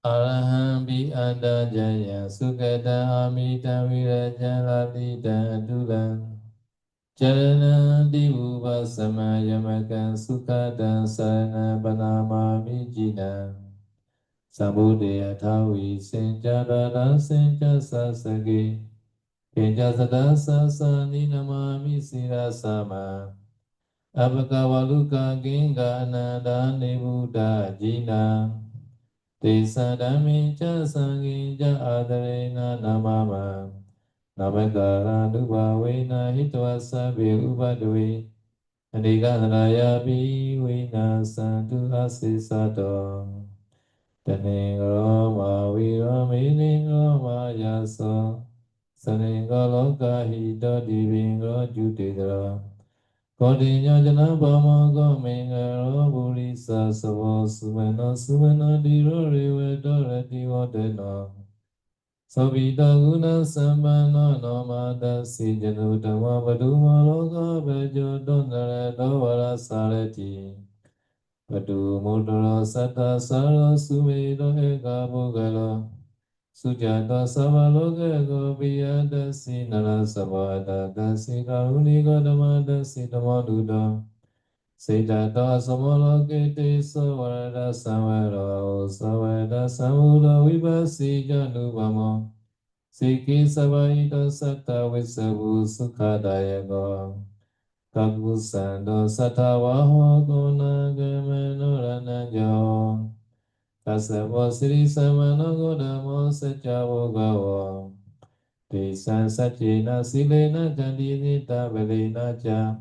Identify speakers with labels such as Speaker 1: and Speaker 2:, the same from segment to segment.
Speaker 1: Arahambi anda jaya sukata amita viraja lalita adulan Jarana divuva samayamaka sukata sana panamami jina Sambuddhaya thawi senjadara senja sasage Kenja sadasa sani namami sirasama Abhagavaluka ginga anadane buddha jina Desa dami ca sangi ja adarena namama Namakara nuba wena hitwa sabi ubadwe Andika nalaya bi wena santu asisato Tane roma vira mini roma yaso Saninga loka hita divinga jutidra Kodinya jana bama gomenga roburi sa savo sumena diro rewe dore diwa dena Sabita guna sambana namada si janu dhamma paduma loka bejo donare dawara sarati Padu mudra sata sara sumedo eka bogala Sujata samaloka gopiya si nara sabada dasi karuni gadama dasi dhamma Siddhata samalokite savarada samvara savada samula vibhasi janubama Sikhi savaita satta visavu sukhadayaga Kagu sando satavaho guna gamanorananjo Kasavo siri samano godamo sajavo gavo Desan sajina silena kandinita velena ja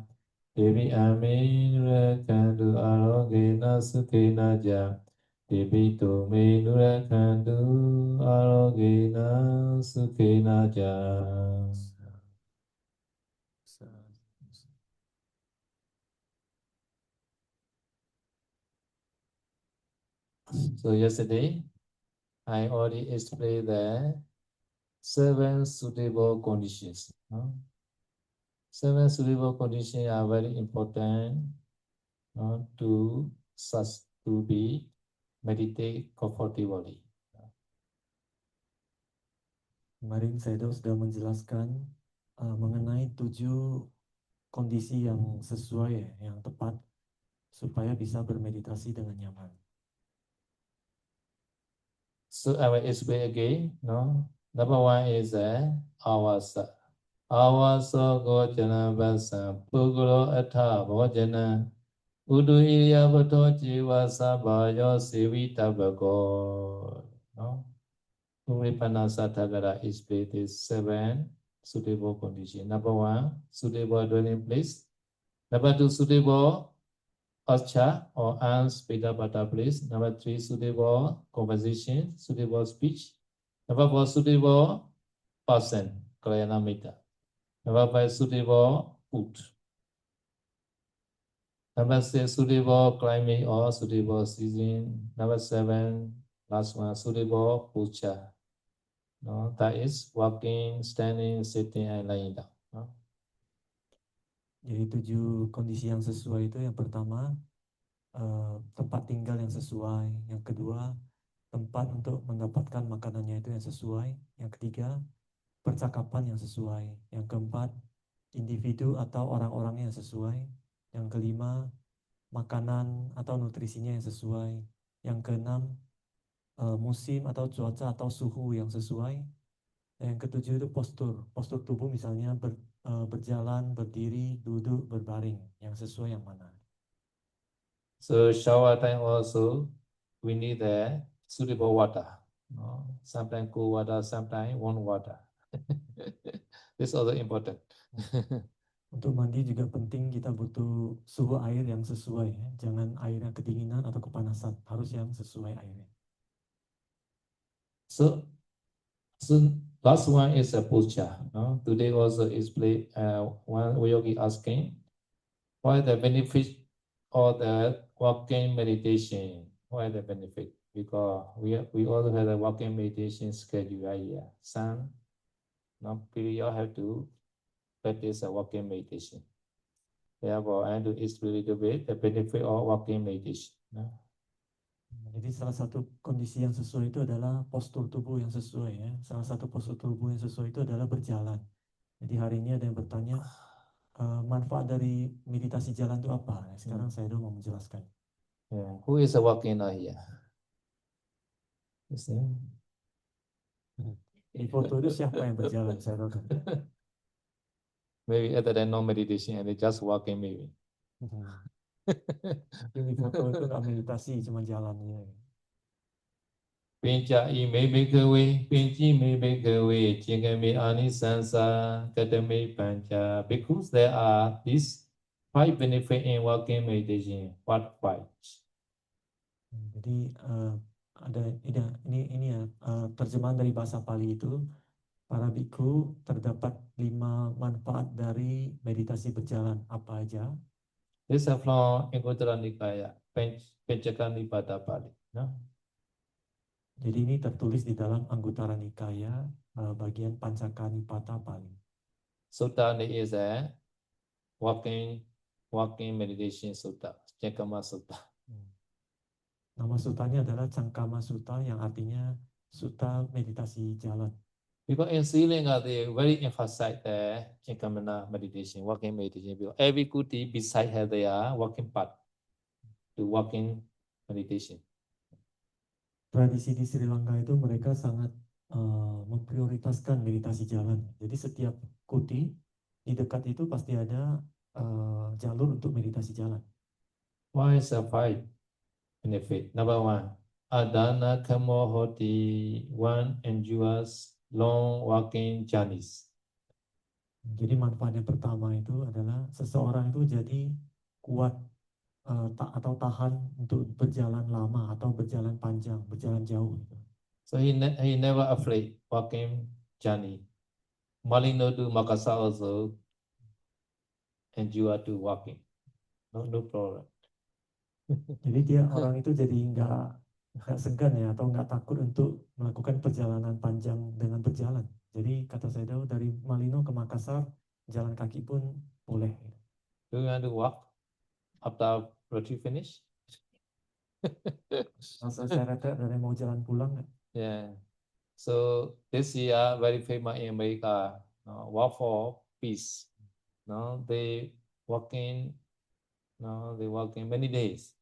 Speaker 1: Devi amin rakandu arogena sukena ja Devi tume nurakandu arogena sukena ja. So yesterday I already explained the 7 suitable conditions. Seven suitable conditions are very important to be meditate comfortably.
Speaker 2: Kemarin saya sudah menjelaskan mengenai 7 kondisi yang sesuai, yang tepat supaya bisa bermeditasi dengan nyaman.
Speaker 1: So I will explain again. Number 1 is awasa. Awasa gojana basa pugulo atha bojana udu iriya bato jiwa sabayo sivi tabago. Uripana Satagara explain these 7 suitable conditions. Number 1, suitable dwelling place. Number 2, suitable Ascha or unspeakable place. Number 3, suitable conversation, suitable speech. Number 4, suitable person, Kalyana Mita. Number 5, suitable food. Number 6, suitable climate or suitable season. Number 7, last one, suitable posture. That is walking, standing, sitting, and lying down.
Speaker 2: Jadi 7 kondisi yang sesuai itu yang pertama tempat tinggal yang sesuai, yang kedua tempat untuk mendapatkan makanannya itu yang sesuai, yang ketiga percakapan yang sesuai, yang keempat individu atau orang-orangnya yang sesuai, yang kelima makanan atau nutrisinya yang sesuai, yang keenam musim atau cuaca atau suhu yang sesuai, dan yang ketujuh itu postur tubuh misalnya berjalan, berdiri, duduk, berbaring, yang sesuai yang mana.
Speaker 1: So shower time also we need the suitable water. Sometimes cool water, sometimes warm water. This is also important.
Speaker 2: Untuk mandi juga penting, kita butuh suhu air yang sesuai, ya. Jangan air yang kedinginan atau kepanasan, harus yang sesuai airnya.
Speaker 1: So last one is a posture. Today also is one yogi asking, what the benefit of the walking meditation? What the benefit? Because we also have a walking meditation schedule right here. Some period have to practice a walking meditation. Therefore, I want to explain a little bit the benefit of walking meditation.
Speaker 2: Jadi salah satu kondisi yang sesuai itu adalah postur tubuh yang sesuai ya. Salah satu postur tubuh yang sesuai itu adalah berjalan. Jadi hari ini ada yang bertanya manfaat dari meditasi jalan itu apa? Nah, sekarang saya mau menjelaskan.
Speaker 1: Yeah. Who is walking now here?
Speaker 2: Di foto itu siapa yang berjalan? Saya tahu.
Speaker 1: Maybe other than no meditation and they just walking maybe.
Speaker 2: Mungkin di foto itu nggak meditasi, cuma jalan ya.
Speaker 1: Pincha i me bhikkhave, pinchi me bhikkhave, chingame anisansa, katame pancha. Because there are these 5 benefits in walking meditation. What 5?
Speaker 2: Jadi ada ini ya terjemahan dari bahasa Pali itu, para biku terdapat 5 manfaat dari meditasi berjalan. Apa aja?
Speaker 1: This is from Anguttara Nikaya, Pencaka Nipada Pali. No?
Speaker 2: Jadi ini tertulis di dalam Anguttara Nikaya bagian Pancaka Nipata Pali.
Speaker 1: Sutta is a walking meditation sutta, Cengkama Sutta.
Speaker 2: Nama sutanya adalah Cangkama Sutta yang artinya sutta meditasi jalan.
Speaker 1: Because in Sri Lanka, they very emphasize the Cengkamana meditation, walking meditation. Because every kuti beside has their walking path to walking meditation.
Speaker 2: Tradisi di Sri Lanka itu mereka sangat memprioritaskan meditasi jalan. Jadi setiap kuti di dekat itu pasti ada jalur untuk meditasi jalan.
Speaker 1: Why is a 5 benefit? Number 1, Adana Kamohoti, one endures long walking journeys.
Speaker 2: Jadi manfaat yang pertama itu adalah seseorang itu jadi kuat atau tahan untuk berjalan lama atau berjalan panjang, berjalan jauh.
Speaker 1: So he never afraid walking journey. Malino to Makassar also endure to walking. No problem.
Speaker 2: Jadi dia orang itu jadi nggak segan ya atau nggak takut untuk melakukan perjalanan panjang dengan berjalan. Jadi kata saya tahu dari Malino ke Makassar jalan kaki pun boleh.
Speaker 1: Do you want to walk after retreat finish?
Speaker 2: Masa saya retret dari mau jalan pulang.
Speaker 1: Yeah. So this year very famous in America, walk for peace. No, they walking. No, they walking many days.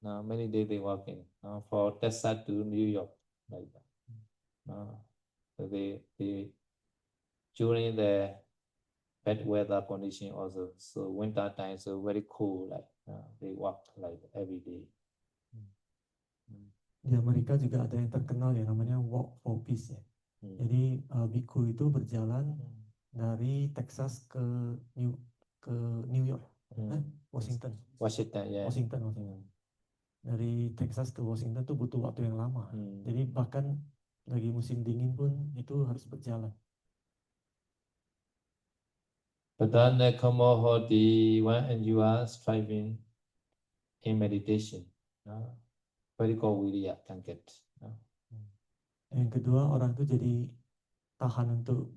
Speaker 1: No, many days they walking. For Texas to New York, like that. So they during the bad weather condition also. So winter time, so very cool. Like they walk like every day.
Speaker 2: Di Amerika juga ada yang terkenal ya namanya Walk for Peace ya. Jadi biku itu berjalan dari Texas ke New York, Washington.
Speaker 1: Yeah.
Speaker 2: Washington. Dari Texas ke Washington tuh butuh waktu yang lama. Jadi bahkan lagi musim dingin pun itu harus berjalan.
Speaker 1: Padana Kamohoti, one and you are striving in meditation. Very good Wirya can get.
Speaker 2: Yang kedua, orang itu jadi tahan untuk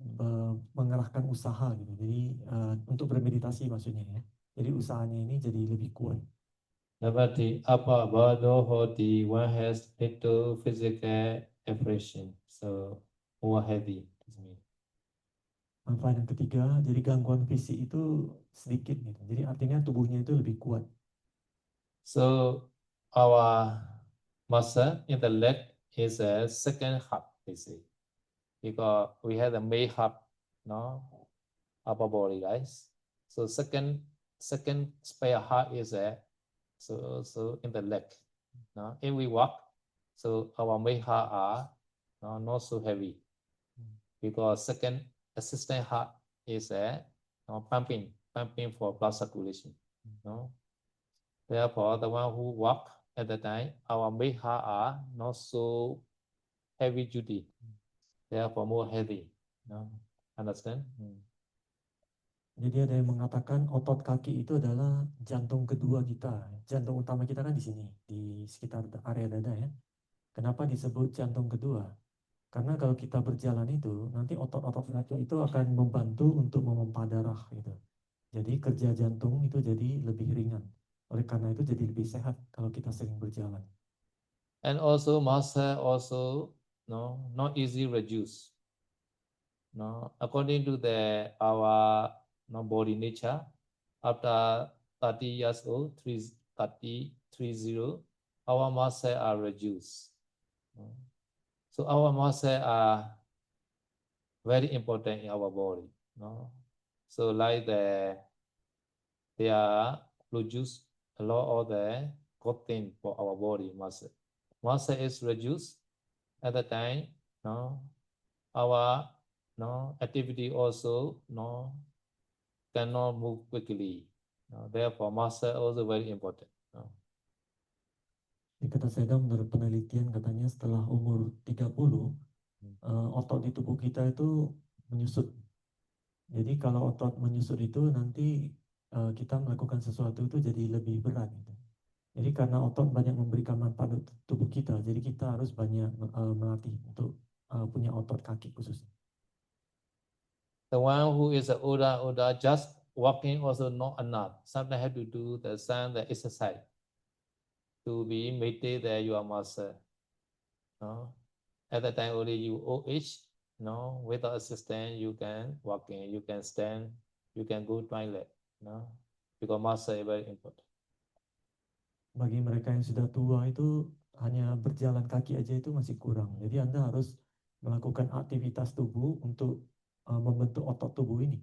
Speaker 2: mengerahkan usaha gitu. Jadi untuk bermeditasi maksudnya ya. Jadi usahanya ini jadi lebih kuat.
Speaker 1: Number 3, apa Hoti, one has little physical expression, so more heavy.
Speaker 2: Manfaat yang ketiga, jadi gangguan fisik itu sedikit gitu. Jadi artinya tubuhnya itu lebih kuat. So
Speaker 1: our muscle in the leg is a second heart, they say, because we have the main heart, no, upper body, guys. So second spare heart is a so in the leg. No, if we walk, so our main heart are not so heavy, because second assistant heart is a pumping for blood circulation. No, therefore the one who walk at the time, our main heart are not so heavy duty, therefore more heavy. No, understand?
Speaker 2: Jadi ada yang mengatakan otot kaki itu adalah jantung kedua kita. Jantung utama kita kan di sini, di sekitar area dada ya. Kenapa disebut jantung kedua? Karena kalau kita berjalan itu, nanti otot-otot kaki itu akan membantu untuk memompa darah gitu. Jadi kerja jantung itu jadi lebih ringan. Oleh karena itu jadi lebih sehat kalau kita sering berjalan.
Speaker 1: And also muscle also not easy reduce. According to our body nature, after 30 years old, 30, our muscle are reduced. So our muscle are very important in our body. So like they are produce a lot of the good thing for our body muscle. Muscle is reduced at the time. Our activity also cannot move quickly. Therefore, muscle also very important.
Speaker 2: Di kata saya menurut penelitian katanya setelah umur 30 otot di tubuh kita itu menyusut. Jadi kalau otot menyusut itu nanti kita melakukan sesuatu itu jadi lebih berat gitu. Jadi karena otot banyak memberikan manfaat untuk tubuh kita, jadi kita harus banyak melatih untuk punya otot kaki khususnya.
Speaker 1: The one who is older, just walking also not enough. Sometimes have to do the exercise to be maintain your muscle. At the time only you old age, without assistance you can walking, you can stand, you can go toilet, because muscle is very important.
Speaker 2: Bagi mereka yang sudah tua itu hanya berjalan kaki aja itu masih kurang. Jadi Anda harus melakukan aktivitas tubuh untuk membentuk otot tubuh ini.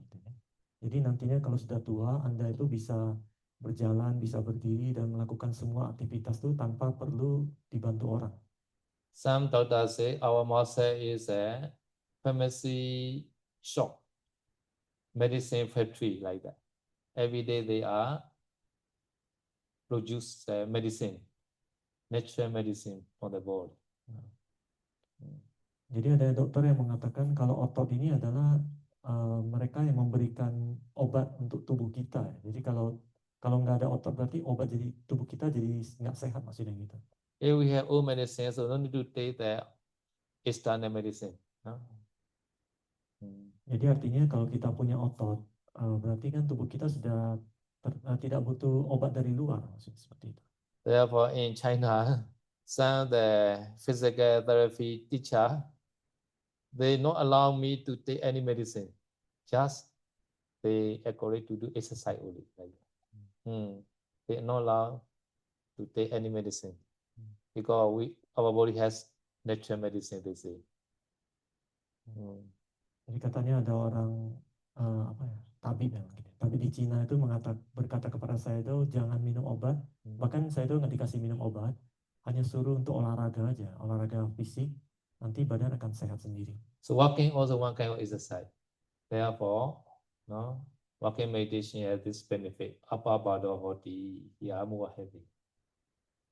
Speaker 2: Jadi nantinya kalau sudah tua, Anda itu bisa berjalan, bisa berdiri dan melakukan semua aktivitas itu tanpa perlu dibantu orang.
Speaker 1: Some doctors say our muscle is a pharmacy shop, medicine factory like that. Every day they are produce medicine, natural medicine for the body.
Speaker 2: Jadi ada dokter yang mengatakan kalau otot ini adalah mereka yang memberikan obat untuk tubuh kita. Jadi kalau nggak ada otot berarti obat jadi tubuh kita jadi nggak sehat maksudnya gitu.
Speaker 1: If we have old medicine, so no need to take the external medicine.
Speaker 2: Jadi artinya kalau kita punya otot, berarti kan tubuh kita sudah tidak butuh obat dari luar, maksudnya seperti itu.
Speaker 1: Therefore, in China, some the physical therapy teacher, they not allow me to take any medicine. Just they agree to do exercise only. Like they not allow to take any medicine because our body has natural medicine. They say.
Speaker 2: Jadi katanya ada orang tabib ya, tabib di Cina itu berkata kepada saya itu jangan minum obat. Bahkan saya itu nggak dikasih minum obat, hanya suruh untuk olahraga aja, olahraga fisik. Nanti badan akan sehat sendiri.
Speaker 1: So walking also one kind of exercise. Therefore, walking meditation has this benefit. Upper body, more heavy.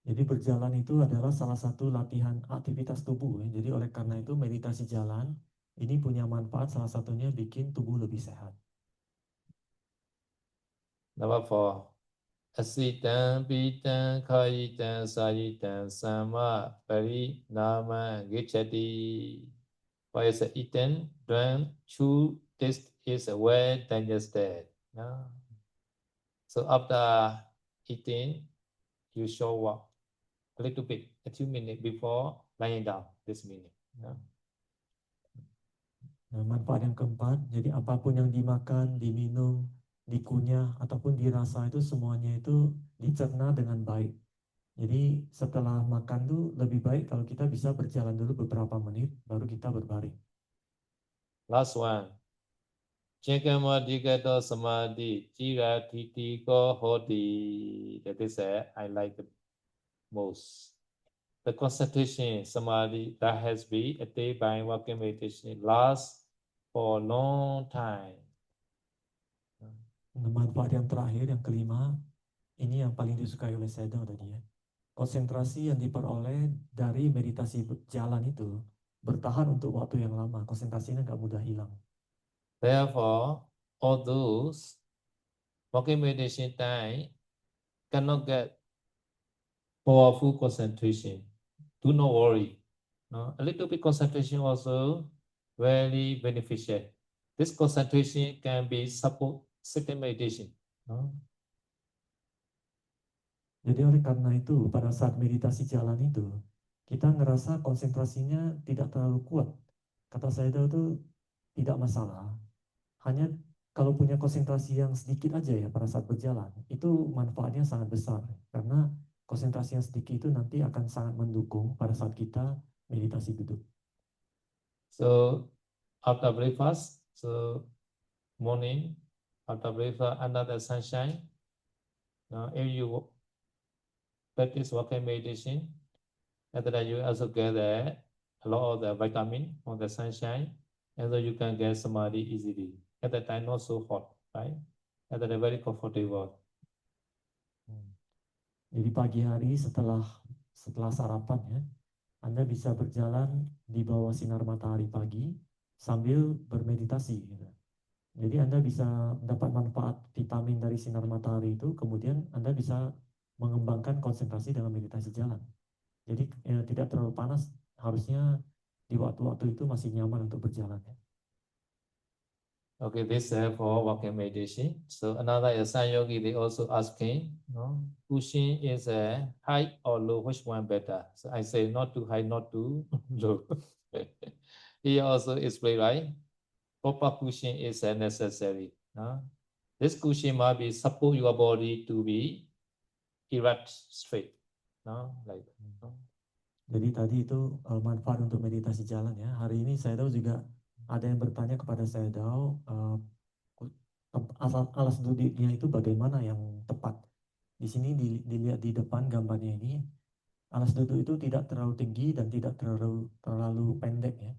Speaker 2: Jadi berjalan itu adalah salah satu latihan aktivitas tubuh. Ya. Jadi oleh karena itu meditasi jalan ini punya manfaat salah satunya bikin tubuh lebih sehat.
Speaker 1: Number 4. Asitan, pitan, kayitan, sayitan, sama, pari, nama, gechati. What is eaten, drank, chew, taste is well digested. So after eating, you should walk a little bit, a few minutes before lying down, this minute.
Speaker 2: Nah, manfaat yang keempat, jadi apapun yang dimakan, diminum, dikunyah, ataupun dirasa itu semuanya itu dicerna dengan baik. Jadi setelah makan tuh lebih baik kalau kita bisa berjalan dulu beberapa menit, baru kita berbaring.
Speaker 1: Last one. Jekama dikato samadhi, jira titi ko hoti. That is I like the most. The concentration samadhi that has been attained by walking meditation lasts for a long time.
Speaker 2: Manfaat yang terakhir, yang kelima, ini yang paling disukai oleh Sayadaw tadi ya. Konsentrasi yang diperoleh dari meditasi jalan itu bertahan untuk waktu yang lama. Konsentrasinya nggak mudah hilang.
Speaker 1: Therefore, all those walking meditation time cannot get powerful concentration. Do not worry. A little bit concentration also very beneficial. This concentration can be support sitting meditation.
Speaker 2: Jadi oleh karena itu pada saat meditasi jalan itu kita ngerasa konsentrasinya tidak terlalu kuat. Kata saya itu tidak masalah. Hanya kalau punya konsentrasi yang sedikit aja ya pada saat berjalan, itu manfaatnya sangat besar. Karena konsentrasi yang sedikit itu nanti akan sangat mendukung pada saat kita meditasi duduk.
Speaker 1: So after breakfast, so morning, after breakfast, under the sunshine, now if you practice walking meditation, after that you also get a lot of the vitamin from the sunshine, and so you can get samadhi easily. At that time, not so hot, right? At that very comfortable.
Speaker 2: Jadi pagi hari setelah sarapan ya, Anda bisa berjalan di bawah sinar matahari pagi sambil bermeditasi. Gitu. Jadi Anda bisa dapat manfaat vitamin dari sinar matahari itu, kemudian Anda bisa mengembangkan konsentrasi dengan meditasi jalan. Jadi tidak terlalu panas, harusnya di waktu-waktu itu masih nyaman untuk berjalan. Ya.
Speaker 1: Okay, this is for walking meditation. So another is San Yogi, they also asking, no, pushing is a high or low, which one better? So I say not too high, not too low. He also explain, right? Proper pushing is necessary. No? This cushion must be support your body to be erect straight. No? Like that. No?
Speaker 2: Jadi tadi itu manfaat untuk meditasi jalan ya. Hari ini saya tahu juga ada yang bertanya kepada saya tahu alas duduknya itu bagaimana yang tepat. Di sini dilihat di depan gambarnya ini, alas duduk itu tidak terlalu tinggi dan tidak terlalu pendek ya.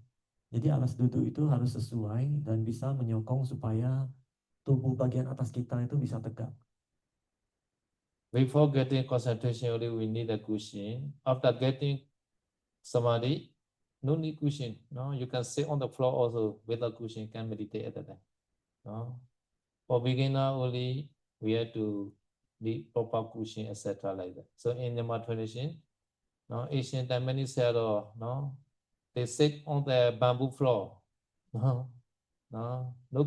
Speaker 2: Jadi alas duduk itu harus sesuai dan bisa menyokong supaya tubuh bagian atas kita itu bisa tegak.
Speaker 1: Before getting concentration, only we need a cushion. After getting samadhi, no need cushion. No, you can sit on the floor also without cushion. You can meditate at that time. No, for beginner only we have to need proper cushion, etc. like that. So in the tradition, no, Asian time many said, no, they sit on the bamboo floor. No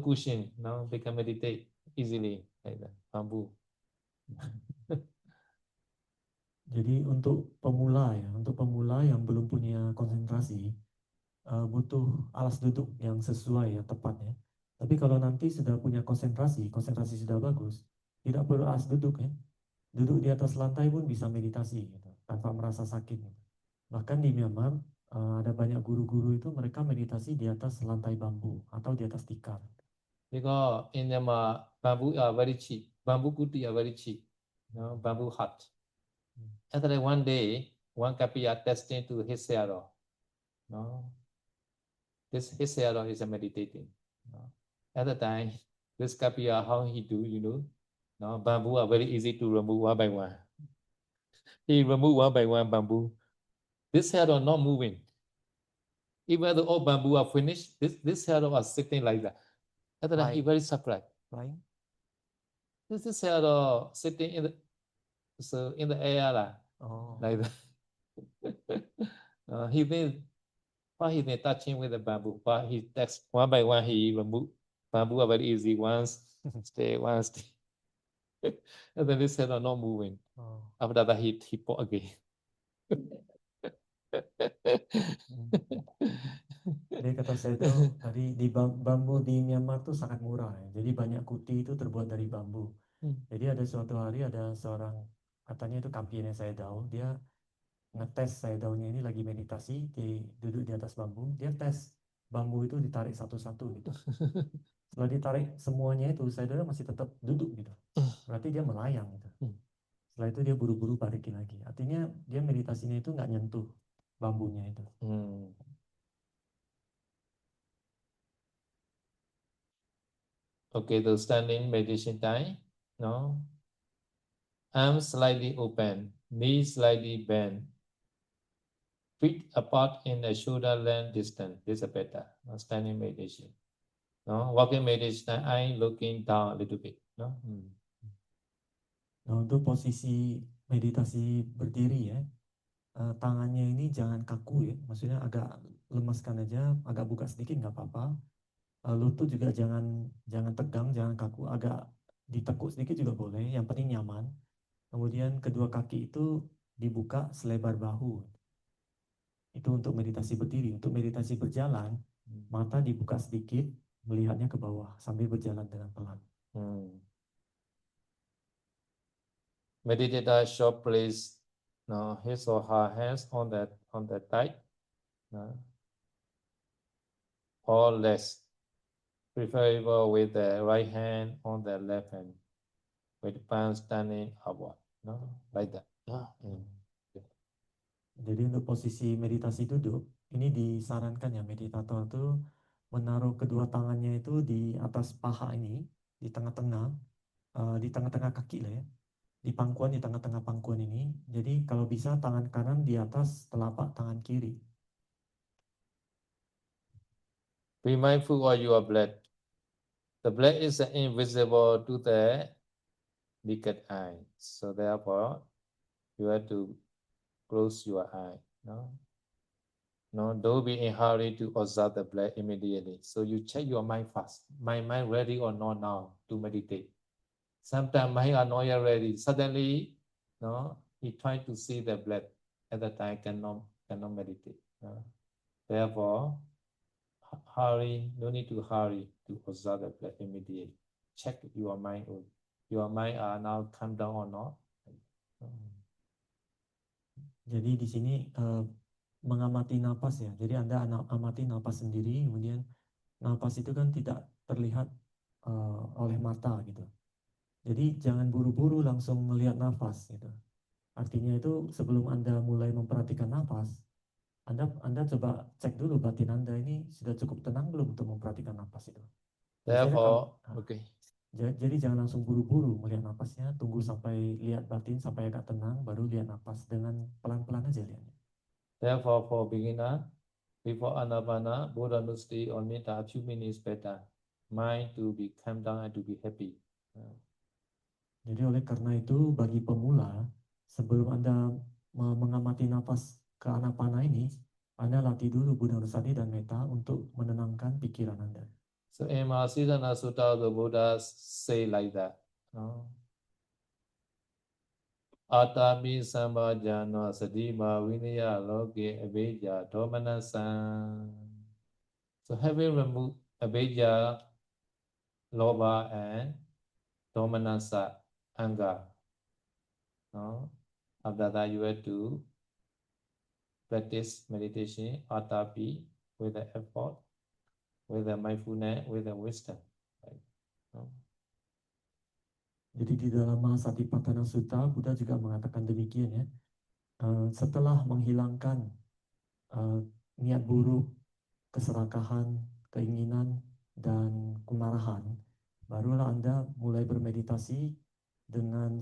Speaker 1: cushion. No, they can meditate easily like that. Bamboo.
Speaker 2: Jadi untuk pemula ya, untuk pemula yang belum punya konsentrasi, butuh alas duduk yang sesuai ya, tepat ya. Tapi kalau nanti sudah punya konsentrasi sudah bagus, tidak perlu alas duduk ya. Duduk di atas lantai pun bisa meditasi gitu, tanpa merasa sakit. Gitu. Bahkan di Myanmar ada banyak guru-guru itu mereka meditasi di atas lantai bambu atau di atas tikar.
Speaker 1: Because in Myanmar, bamboo are very cheap. Bamboo kuti are very cheap. No, bamboo hut. After that, one day, one kapiya testing to his sayadaw. No, this his sayadaw is a meditating. No. At the time, this kapiya, how he do, you know, no, bamboo are very easy to remove one by one. He remove one by one bamboo. This sayadaw not moving. Even though all bamboo are finished, this sayadaw are sitting like that. At the time, he very surprised.
Speaker 2: Right?
Speaker 1: This is sayadaw sitting in the air lah.
Speaker 2: Oh.
Speaker 1: Like that. He been touching with the bamboo, but he takes one by one. He remove bamboo are very easy. Once stay, once stay. And then this head are not moving.
Speaker 2: Oh.
Speaker 1: After that, he put again.
Speaker 2: Jadi kata saya tuh tadi di bambu di Myanmar tuh sangat murah ya. Jadi banyak kuti itu terbuat dari bambu. Jadi ada suatu hari ada seorang katanya itu kampiernya saya tahu, dia ngetes saya daunnya ini lagi meditasi duduk di atas bambu, dia tes bambu itu ditarik satu-satu gitu. Setelah ditarik semuanya itu saya daun masih tetap duduk gitu. Berarti dia melayang gitu. Setelah itu dia buru-buru balikin lagi. Artinya dia meditasinya itu nggak nyentuh bambunya itu.
Speaker 1: Okay, the standing meditation time. No. Arms slightly open, knees slightly bent, feet apart in a shoulder length distance. This is better. No, standing meditation. No, walking meditation, eye looking down a little bit. No.
Speaker 2: Nah, untuk posisi meditasi berdiri ya, tangannya ini jangan kaku ya, maksudnya agak lemaskan aja, agak buka sedikit nggak apa-apa. Lutut juga jangan tegang, jangan kaku, agak ditekuk sedikit juga boleh, yang penting nyaman. Kemudian kedua kaki itu dibuka selebar bahu. Itu untuk meditasi berdiri. Untuk meditasi berjalan, mata dibuka sedikit, melihatnya ke bawah sambil berjalan dengan pelan.
Speaker 1: Meditator should place his or her hands on the thigh or legs, preferable with the right hand on the left hand, with palm standing upward, like that.
Speaker 2: Jadi untuk posisi meditasi duduk, ini disarankan ya meditator itu menaruh kedua tangannya itu di atas paha ini, di tengah-tengah, di tengah-tengah kaki lah ya, di pangkuan, di tengah-tengah pangkuan ini. Jadi kalau bisa tangan kanan di atas telapak tangan kiri.
Speaker 1: Be mindful of your breath. The breath is invisible to the naked eye, so therefore you have to close your eye. Don't be in a hurry to observe the breath immediately. So you check your mind first. My mind ready or not now to meditate. Sometimes mind are not yet ready. Suddenly, he try to see the breath. At that time, cannot meditate. Therefore, no need to hurry to observe the breath immediately. Check your mind. Your mind are now calm down or not.
Speaker 2: Jadi di sini mengamati napas ya. Jadi Anda amati napas sendiri, kemudian napas itu kan tidak terlihat oleh mata gitu. Jadi jangan buru-buru langsung melihat nafas gitu. Artinya itu sebelum Anda mulai memperhatikan nafas, Anda coba cek dulu batin Anda ini sudah cukup tenang belum untuk memperhatikan nafas itu.
Speaker 1: Therefore,
Speaker 2: Jadi jangan langsung buru-buru melihat nafasnya, tunggu sampai lihat batin sampai agak tenang, baru lihat nafas dengan pelan-pelan aja lihatnya.
Speaker 1: Therefore, for beginner, before Anapana, Buddha Nusri or Metta, a few minutes better. Mind to be calm down and to be happy.
Speaker 2: Jadi oleh karena itu bagi pemula, sebelum Anda mengamati nafas ke Anapana ini, Anda latih dulu Buddha Nusri dan Metta untuk menenangkan pikiran Anda.
Speaker 1: So in Mahasiddhana Sutta, the Buddha say like that. Atami sambhajana sadima vinaya loke avijja domanasam. So having removed avijja, lobha and domanasa, anger. After that you have to practice meditation, atapi, with the effort, with the mindfulness, with the wisdom. Right?
Speaker 2: Jadi di dalam Mahasatipatthana Sutta, Buddha juga mengatakan demikian ya. Setelah menghilangkan niat buruk, keserakahan, keinginan, dan kemarahan, barulah Anda mulai bermeditasi dengan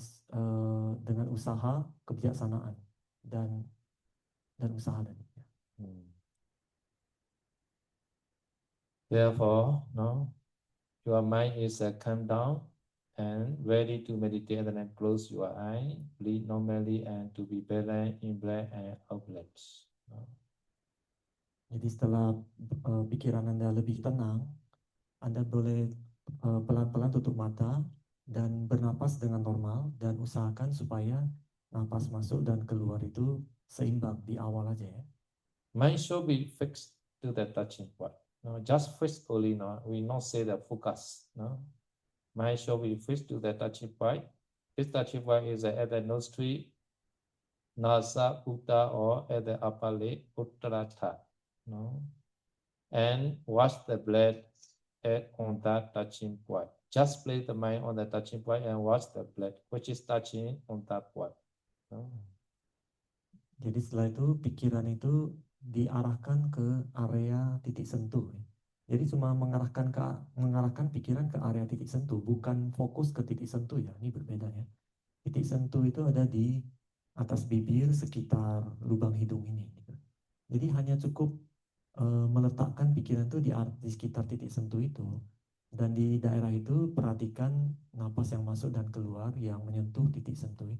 Speaker 2: usaha kebijaksanaan dan usaha tadi.
Speaker 1: Therefore, your mind is calm down and ready to meditate, and then close your eye, breathe normally, and to be balanced in breath and out breath.
Speaker 2: Jadi setelah pikiran Anda lebih tenang, Anda boleh pelan-pelan tutup mata dan bernapas dengan normal, dan usahakan supaya napas masuk dan keluar itu seimbang di awal aja ya.
Speaker 1: Mind should be fixed to the touching point. Just fixed only, we not say the focus. Mind should be fixed to the touching point. This touching point is at the nostril, nasa, uta, or at the upper lip, uttarata. And watch the breath on that touching point. Just place the mind on the touching point and watch the breath, which is touching on that point.
Speaker 2: Jadi setelah itu pikiran itu diarahkan ke area titik sentuh. Jadi cuma mengarahkan pikiran ke area titik sentuh, bukan fokus ke titik sentuh ya. Ini berbeda ya. Titik sentuh itu ada di atas bibir sekitar lubang hidung ini. Jadi hanya cukup meletakkan pikiran itu di sekitar titik sentuh itu, dan di daerah itu perhatikan napas yang masuk dan keluar yang menyentuh titik sentuh.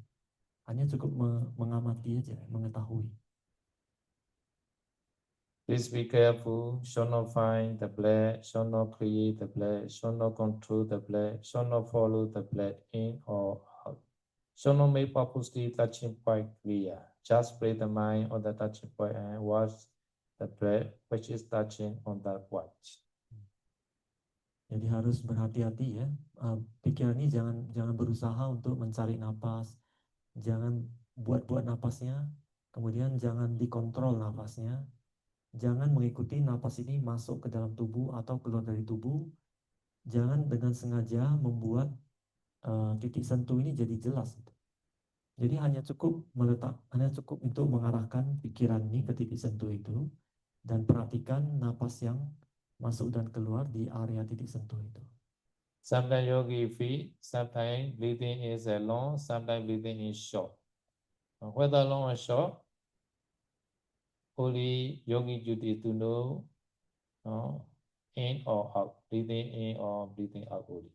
Speaker 2: Hanya cukup mengamati aja, mengetahui.
Speaker 1: Please be careful, should not find the breath, should not create the breath, should not control the breath, should not follow the breath in or out, should not make purposely touching point clear. Just place the mind on the touching point and watch the breath which is touching on that point.
Speaker 2: Jadi harus berhati-hati ya. Pikiran ini jangan berusaha untuk mencari napas, jangan buat napasnya, kemudian jangan dikontrol napasnya, jangan mengikuti napas ini masuk ke dalam tubuh atau keluar dari tubuh, jangan dengan sengaja membuat titik sentuh ini jadi jelas. Jadi hanya cukup untuk mengarahkan pikiran ini ke titik sentuh itu dan perhatikan napas yang masuk dan keluar di area titik sentuh itu.
Speaker 1: Sometimes yogi feel, sometimes breathing is long, sometimes breathing is short. Whether long or short, only yogi duty to know in or out, breathing in or breathing out only.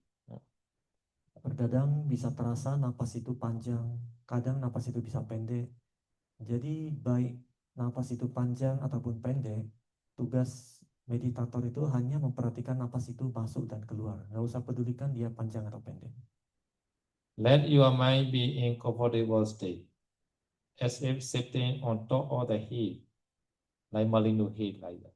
Speaker 2: Terkadang bisa terasa napas itu panjang, kadang napas itu bisa pendek. Jadi baik napas itu panjang ataupun pendek, tugas meditator itu hanya memperhatikan napas itu masuk dan keluar. Nggak usah pedulikan dia panjang atau pendek.
Speaker 1: Let your mind be in comfortable state, as if sitting on top of the head, like Malinu head, like that.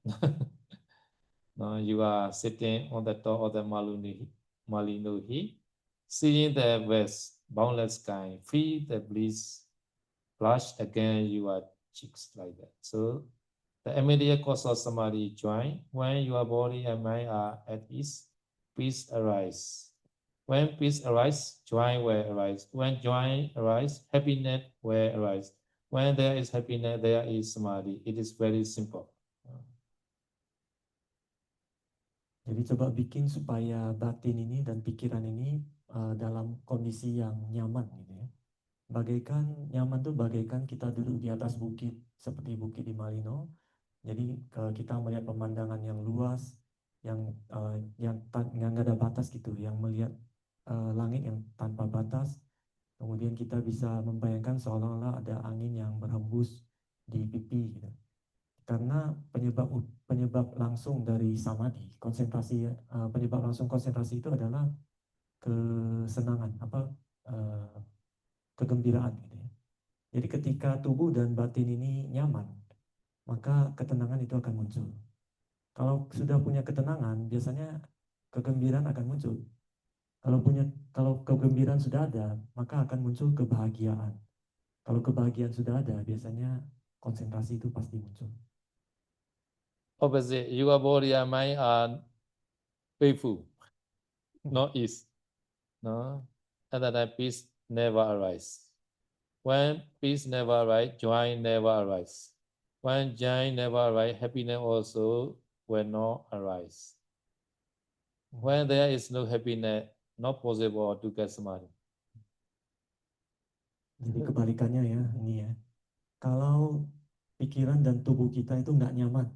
Speaker 1: Now you are sitting on the top of the Malinu head, seeing the vast, boundless sky, feel the breeze flush against your cheeks like that. So the immediate cause of samadhi join. When your body and mind are at ease, peace arises. When peace arises, joy will arise. When joy arises, happiness will arise. When there is happiness, there is samadhi. It is very simple.
Speaker 2: Jadi coba bikin supaya batin ini dan pikiran ini dalam kondisi yang nyaman gitu ya. Nyaman tuh bagaikan kita duduk di atas bukit seperti bukit di Malino. Jadi kita melihat pemandangan yang luas, yang nggak ada batas gitu, yang melihat langit yang tanpa batas. Kemudian kita bisa membayangkan seolah-olah ada angin yang berhembus di pipi gitu. Karena penyebab langsung dari samadhi, penyebab langsung konsentrasi itu adalah kesenangan, kegembiraan gitu ya. Jadi ketika tubuh dan batin ini nyaman, maka ketenangan itu akan muncul. Kalau sudah punya ketenangan, biasanya kegembiraan akan muncul. Kalau kegembiraan sudah ada, maka akan muncul kebahagiaan. Kalau kebahagiaan sudah ada, biasanya konsentrasi itu pasti muncul.
Speaker 1: Opposite, your body and mind are painful, not ease. No, and that peace never arises. When peace never arises, joy never arises. When joy never arises, happiness also will not arise. When there is no happiness, not possible to get samadhi.
Speaker 2: Jadi kebalikannya ya, ini ya. Kalau pikiran dan tubuh kita itu nggak nyaman,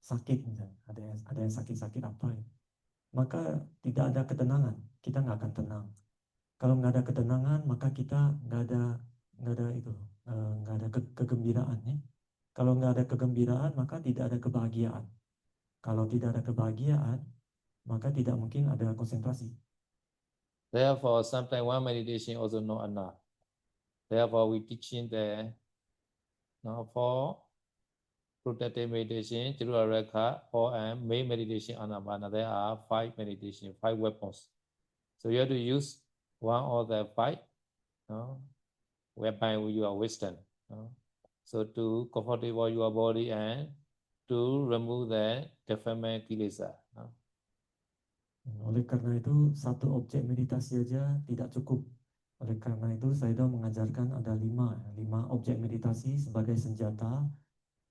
Speaker 2: sakit misalnya, ada yang sakit-sakit apa ya, maka tidak ada ketenangan, kita nggak akan tenang. Kalau nggak ada ketenangan, maka kita nggak ada kegembiraan ya. Kalau nggak ada kegembiraan, maka tidak ada kebahagiaan. Kalau tidak ada kebahagiaan, maka tidak mungkin ada konsentrasi.
Speaker 1: Therefore, sometimes one meditation also not enough. Therefore, we teaching the for protective meditation, Tirula Rekha, or main meditation, Anapana. There are 5 meditation, 5 weapons. So you have to use one of the 5, whereby your wisdom. So to comfortable your body and to remove the defilement kilesa.
Speaker 2: Oleh karena itu, satu objek meditasi aja tidak cukup. Oleh karena itu, Sayadaw mengajarkan ada 5 objek meditasi sebagai senjata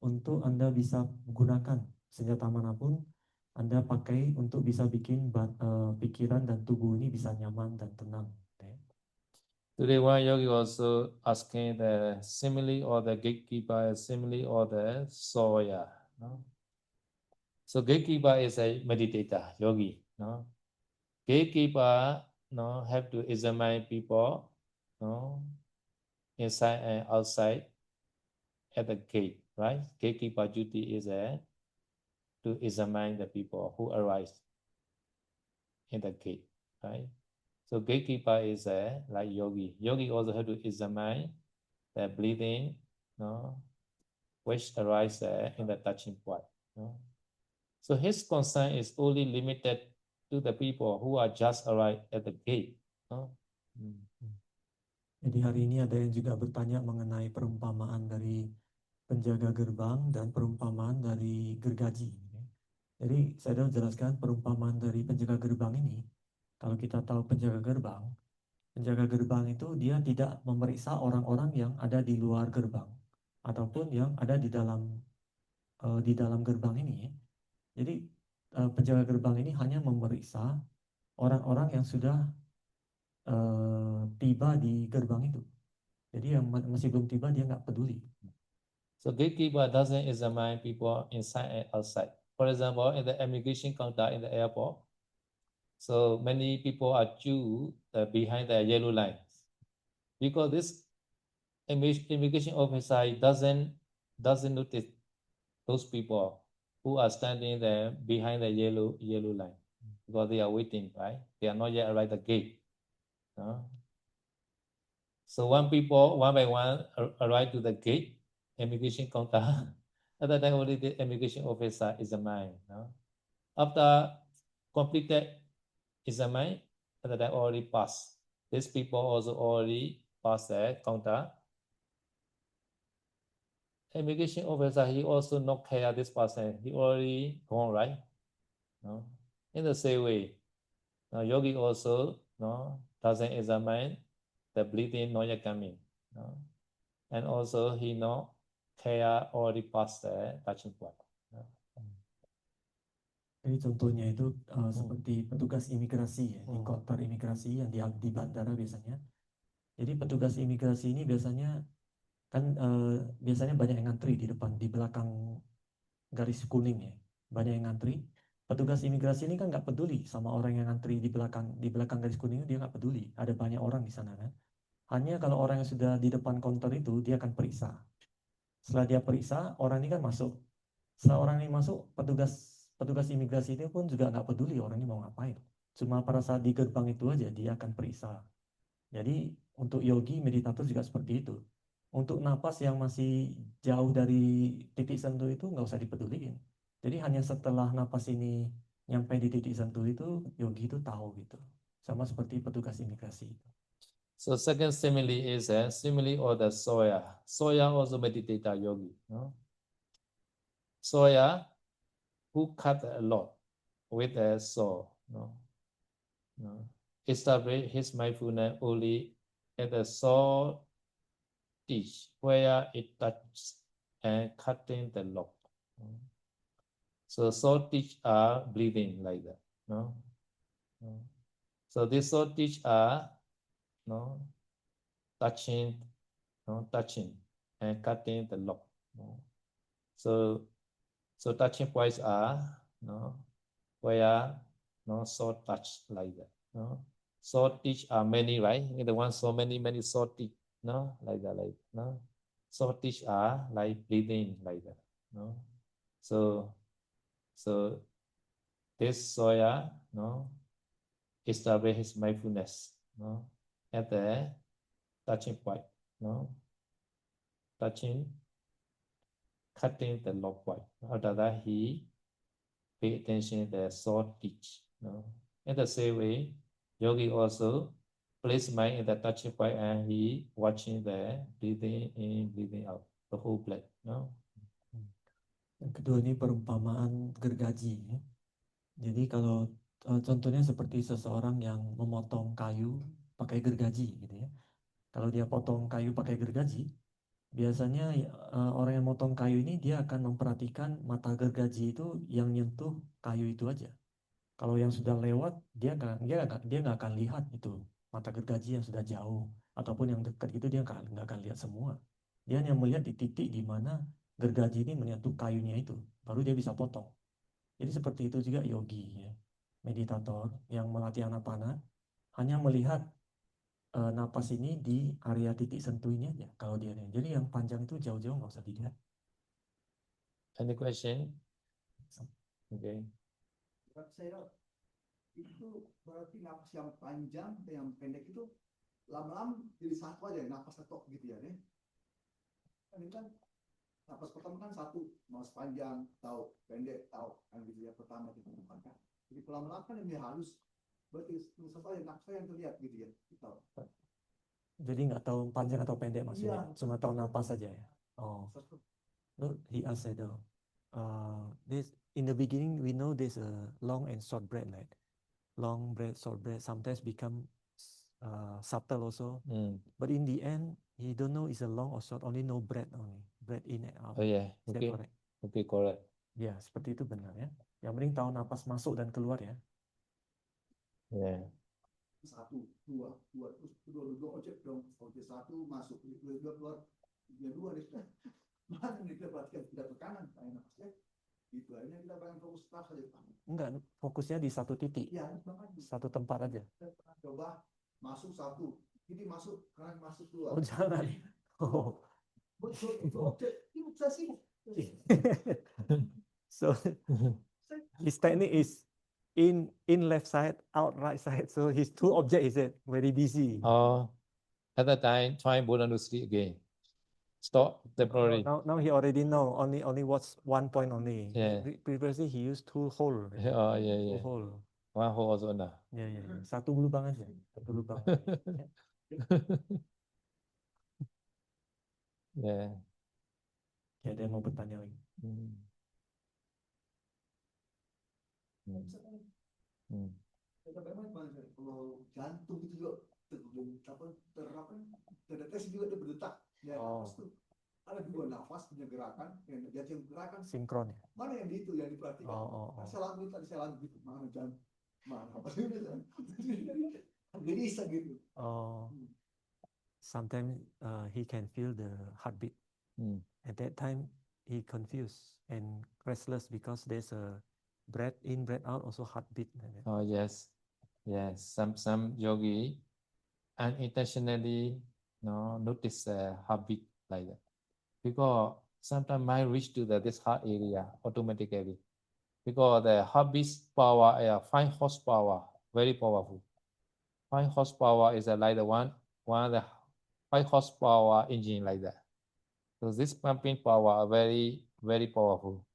Speaker 2: untuk Anda bisa gunakan senjata manapun Anda pakai untuk bisa bikin pikiran dan tubuh ini bisa nyaman dan tenang.
Speaker 1: Today, one yogi also asking the simile or the gatekeeper, simile or the soya. So gatekeeper is a meditator, yogi. Gatekeeper have to examine people inside and outside at the gate, right? Gatekeeper duty is to examine the people who arrive in the gate, right? So gatekeeper is like yogi. Yogi also have to examine the breathing no, which arise in the touching point. No? So his concern is only limited to the people who are just arrived at the gate. No?
Speaker 2: Jadi hari ini ada yang juga bertanya mengenai perumpamaan dari penjaga gerbang dan perumpamaan dari gergaji. Jadi saya sudah jelaskan perumpamaan dari penjaga gerbang ini. Kalau kita tahu penjaga gerbang itu dia tidak memeriksa orang-orang yang ada di luar gerbang ataupun yang ada di dalam gerbang ini. Jadi penjaga gerbang ini hanya memeriksa orang-orang yang sudah tiba di gerbang itu. Jadi yang masih belum tiba dia nggak peduli.
Speaker 1: So gatekeeper doesn't examine people inside and outside. For example, in the immigration counter in the airport, so many people are queued behind the yellow lines because this immigration officer doesn't notice those people who are standing there behind the yellow line because they are waiting, right? They are not yet arrived at the gate. So one by one arrive to the gate, immigration counter. At that time, only the immigration officer examine. After completed examine, at that time already passed. These people also already passed the counter. Immigration officer, he also not care this person. He already gone, right? No? In the same way, yogi also doesn't examine the bleeding not yet coming. And also he not care already past the touching point.
Speaker 2: Jadi contohnya itu seperti petugas imigrasi ya, di konter imigrasi yang di bandara biasanya. Jadi petugas imigrasi ini biasanya kan biasanya banyak yang ngantri di depan, di belakang garis kuning ya, banyak yang ngantri. Petugas imigrasi ini kan nggak peduli sama orang yang ngantri di belakang garis kuning, dia nggak peduli. Ada banyak orang di sana kan. Hanya kalau orang yang sudah di depan konter itu dia akan periksa. Setelah dia periksa, orang ini kan masuk. Setelah orang ini masuk, petugas imigrasi itu pun juga nggak peduli orang ini mau ngapain. Cuma pada saat di gerbang itu aja dia akan periksa. Jadi untuk yogi meditator juga seperti itu. Untuk napas yang masih jauh dari titik sentuh itu nggak usah dipeduliin. Jadi hanya setelah napas ini nyampe di titik sentuh itu yogi itu tahu gitu. Sama seperti petugas imigrasi itu.
Speaker 1: So second simile is a simile of the soya. Soya also meditator yogi. Soya who cut a lot with a saw. Establish his mindfulness only at the saw teach where it touches and cutting the lock. So saw teach are breathing like that. So this saw teach are touching and cutting the lock. So touching points are where saw touch like that. Saw teach are many, right? In the one so many saw teach, like that, saw teach are like breathing like that. So this soya establish his mindfulness at the touching point, cutting the lock point. After that, he pay attention to the saw teach. In the same way, yogi also place mind in the touching point and he watching the breathing in, breathing out, the whole breath.
Speaker 2: Yang kedua ini perumpamaan gergaji. Ya. Jadi kalau contohnya seperti seseorang yang memotong kayu pakai gergaji gitu ya. Kalau dia potong kayu pakai gergaji, biasanya orang yang motong kayu ini dia akan memperhatikan mata gergaji itu yang nyentuh kayu itu aja. Kalau yang sudah lewat dia nggak akan lihat itu mata gergaji yang sudah jauh ataupun yang dekat itu dia nggak akan lihat semua. Dia hanya melihat di titik di mana gergaji ini menyentuh kayunya itu, baru dia bisa potong. Jadi seperti itu juga yogi ya, meditator yang melatih anapana hanya melihat napas ini di area titik sentuh ini aja kalau dia. Jadi yang panjang itu jauh-jauh nggak usah dilihat.
Speaker 1: Any question? Okay.
Speaker 3: Saya itu berarti napas yang panjang dan yang pendek itu lama-lama jadi satu aja, napas satu gitu ya, nih. Ini kan napas pertama kan satu, mau panjang, tahu, pendek, tahu, kan gitu ya pertama itu kan. Jadi pelan-pelan kan yang halus, berarti satu yang nafas yang terlihat gitu ya, tahu.
Speaker 2: Jadi nggak tahu panjang atau pendek maksudnya,
Speaker 3: Iya.
Speaker 2: cuma tahu napas saja ya. Oh,
Speaker 3: Satu.
Speaker 2: no, he asked that. This in the beginning we know there's a long and short breath, right? Long breath, short breath sometimes become subtle also. But in the end, he don't know it's a long or short, only no breath only, breath in and out.
Speaker 1: Oh yeah,
Speaker 2: Is that
Speaker 1: okay,
Speaker 2: correct?
Speaker 1: okay, correct.
Speaker 2: Ya, seperti itu benar ya. Yang penting tahu napas masuk dan keluar ya.
Speaker 1: Yeah.
Speaker 3: Satu, dua, terus dua objek dong, objek satu masuk, dua keluar, ya dua deh. Mana nih kita perhatikan tidak tekanan, kayak napasnya. Gitu aja kita pengen fokus nafas aja.
Speaker 2: Enggak, fokusnya di satu titik,
Speaker 3: Ya,
Speaker 2: satu tempat aja.
Speaker 3: coba masuk satu, ini masuk, kanan masuk keluar.
Speaker 2: Oh jangan. Oh.
Speaker 3: Betul, objek ini bisa sih.
Speaker 2: So his technique is in left side, out right side. So his two object is it very busy.
Speaker 1: Oh, at that time, try Buddha to sleep again. Stop temporarily.
Speaker 2: Now he already know only what's one point only.
Speaker 1: Yeah.
Speaker 2: Previously he used two hole.
Speaker 1: Oh yeah,
Speaker 2: Two
Speaker 1: yeah.
Speaker 2: hole.
Speaker 1: One hole also enough.
Speaker 2: Ya. Satu lubang aja. Satu lubang.
Speaker 1: Yeah.
Speaker 2: Ya, dia mau bertanya lagi.
Speaker 3: Kalau jantung itu juga terdeteksi juga dia berdetak. Ya, nafas tuh ada dua nafas punya gerakan, yang jantung gerakan
Speaker 2: Sinkron ya.
Speaker 3: mana yang itu yang diperhatikan. Saya lagu gitu, mana jantung, mana apa sih bisa gitu.
Speaker 2: Sometimes he can feel the heartbeat. At that time he confused and restless because there's a breath in, breath out, also heartbeat.
Speaker 1: Oh yes. Some yogi unintentionally notice heartbeat like that, because sometimes mind reach to this heart area automatically, because the heartbeat power 5 horsepower, very powerful. 5 horsepower is like the one of the 5 horsepower engine like that. So this pumping power are very, very powerful.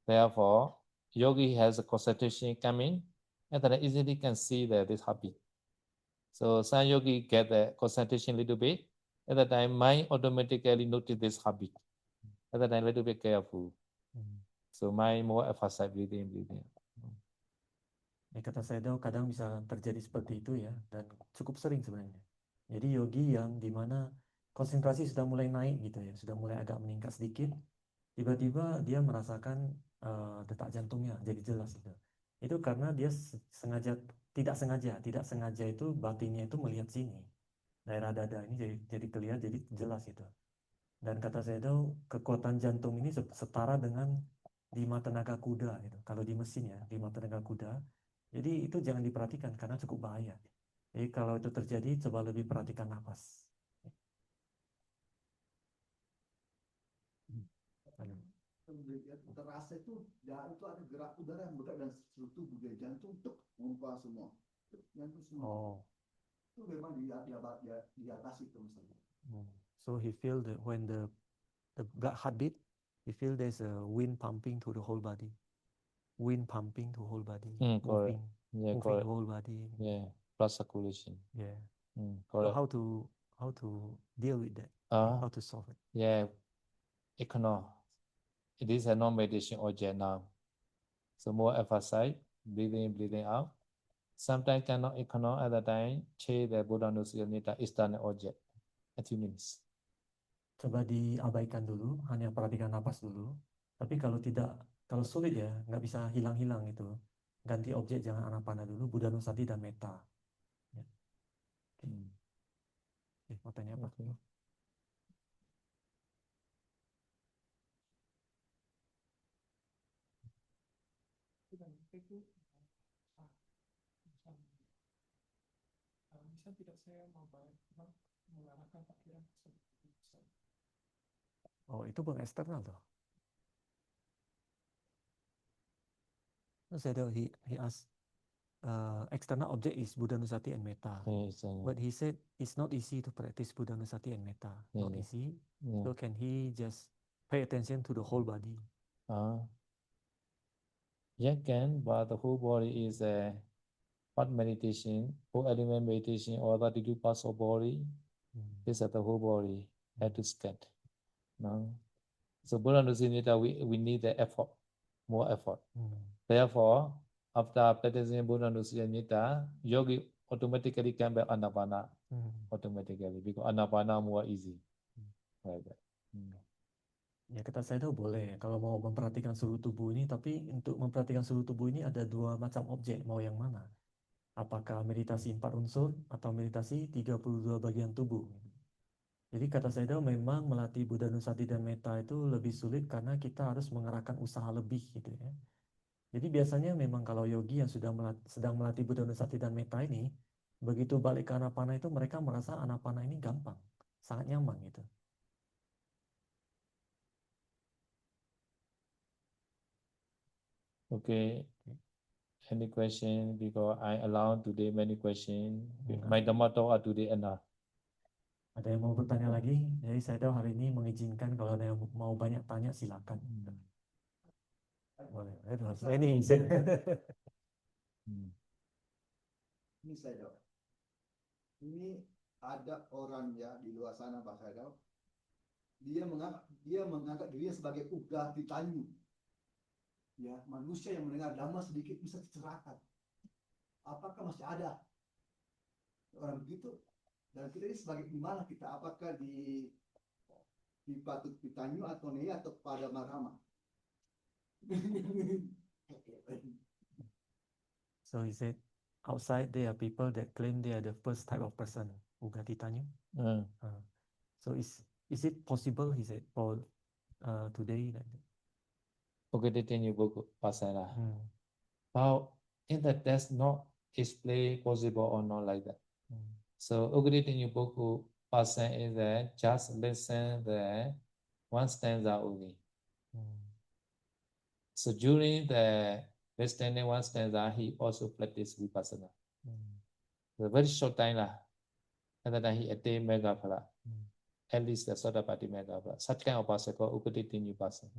Speaker 1: Therefore, yogi has a concentration coming, and then easily can see this heartbeat. So some yogi get the concentration a little bit. At that time, mind automatically notice this heartbeat. At that time, a little bit careful. So mind more emphasize breathing.
Speaker 2: Ya, kata saya kadang bisa terjadi seperti itu ya, dan cukup sering sebenarnya. Jadi yogi yang dimana konsentrasi sudah mulai naik gitu ya, sudah mulai agak meningkat sedikit, tiba-tiba dia merasakan detak jantungnya jadi jelas gitu. Itu karena dia tidak sengaja itu batinnya itu melihat sini, daerah dada ini jadi kelihatan, jadi jelas itu. Dan kata saya kekuatan jantung ini setara dengan 5 tenaga kuda gitu. Kalau di mesin ya 5 tenaga kuda. Jadi itu jangan diperhatikan karena cukup bahaya. Jadi kalau itu terjadi, coba lebih perhatikan nafas.
Speaker 3: Terasa itu ada gerak udara yang bergerak dan seluruh tubuh dari jantung untuk memompa semua. Jantung semua. Itu memang di atas itu misalnya.
Speaker 2: So he feel that when the heartbeat, he feel there's a wind pumping to the whole body. Wind pumping to whole body, moving the whole body.
Speaker 1: Yeah, plus circulation.
Speaker 2: Yeah.
Speaker 1: Correct.
Speaker 2: So how to deal with that? How to solve it?
Speaker 1: Yeah, ignore. It is a non-meditation object now. So more emphasize breathing out. Sometimes cannot ignore, at the time change the Buddha Nusayana external object. A few minutes.
Speaker 2: Coba diabaikan dulu, hanya perhatikan napas dulu. Tapi kalau sulit ya, nggak bisa hilang-hilang itu. Ganti objek, jangan anapana dulu, Buddha Nusati dan Metta. Ya. Mau tanya apa?
Speaker 4: Bisa tidak saya mengarahkan pikiran seperti itu?
Speaker 2: Oh, itu bukan eksternal tuh. Saya he asked, external object is Buddha Nusati and Metta.
Speaker 1: Yes,
Speaker 2: But he said it's not easy to practice Buddha Nusati and Metta. Not
Speaker 1: Yeah.
Speaker 2: easy.
Speaker 1: yeah.
Speaker 2: So can he just pay attention to the whole body?
Speaker 1: Yeah, can, but the whole body is a part meditation, whole element meditation, or 32 parts of body. This is the whole body had to scan. No. So Buddha Nusati, we need the effort, more effort. Therefore, after practicing Buddha Nusati, yogi automatically can be Anapana automatically because Anapana more easy. Like that.
Speaker 2: Ya kata saya itu boleh kalau mau memperhatikan seluruh tubuh ini, tapi untuk memperhatikan seluruh tubuh ini ada dua macam objek, mau yang mana? Apakah meditasi 4 unsur atau meditasi 32 bagian tubuh? Jadi kata saya itu memang melatih Buddha Nusati dan Metta itu lebih sulit karena kita harus mengerahkan usaha lebih gitu ya. Jadi biasanya memang kalau yogi yang sedang melatih Buddha Nusati dan Metta ini, begitu balik ke Anapana itu mereka merasa Anapana ini gampang, sangat nyaman gitu.
Speaker 1: Okay. Any question? Because I allowed today many questions. My Dhamma talk are today enough.
Speaker 2: Ada yang mau bertanya lagi? Jadi saya tahu hari ini mengizinkan kalau ada yang mau banyak tanya silakan. Boleh. Ini
Speaker 3: Ini saya jawab. Ini ada orang ya di luar sana Pak Saidau, dia menganggap dirinya sebagai uga ditanyu. Ya, manusia yang mendengar dhamma sedikit bisa dicerahkan. Apakah masih ada orang begitu? Dan kita ini sebagai di mana kita? Apakah di Patut Pitanyu atau Neya atau pada Marama?
Speaker 2: So he said, outside there are people that claim they are the first type of person, Uga Titanyu. So is it possible, he said, for today?
Speaker 1: Okay, continue book pasara. How in that that's not explain possible or not like that. So Ukaditinyu Boku person is that just listen the one stanza only. So during the listening one stanza, he also practice vipassana. The very short time lah. And then he attained mega phala. At least the Sotapatti mega phala. Such kind of person called Ukaditinyu person.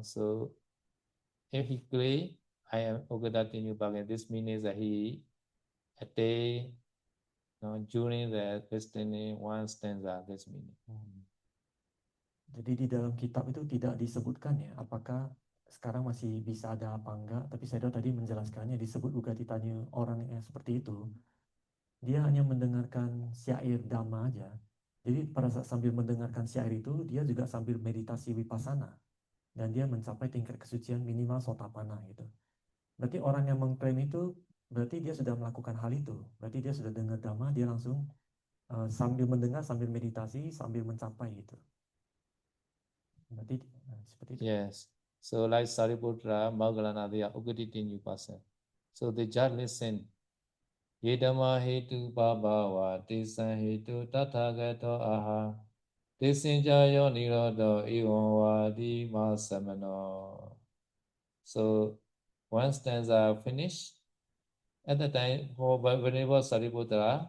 Speaker 1: So if he claim I am Ukaditinyu person, this means that he attained during the listening one stanza, this meaning.
Speaker 2: Jadi di dalam kitab itu tidak disebutkan ya, apakah sekarang masih bisa ada apa enggak, tapi saya tadi menjelaskannya disebut Uga Titanyu orang yang seperti itu. Dia hanya mendengarkan syair dhamma aja. Jadi pada saat sambil mendengarkan syair itu, dia juga sambil meditasi vipassana. Dan dia mencapai tingkat kesucian minimal Sotapanna gitu. Berarti orang yang mengklaim itu, berarti dia sudah melakukan hal itu. Berarti dia sudah dengar dhamma, dia langsung sambil mendengar, sambil meditasi, sambil mencapai gitu. Berarti seperti itu.
Speaker 1: Yes. So like Sariputta, Moggallana, Ukaditinyu person. So they just listen. Yedama hetu bhava, tesan hetu tathagato aha. Tesinjayo nirodo iwamvadi masamano. So one stanza finished. At the time, for whenever Sariputta,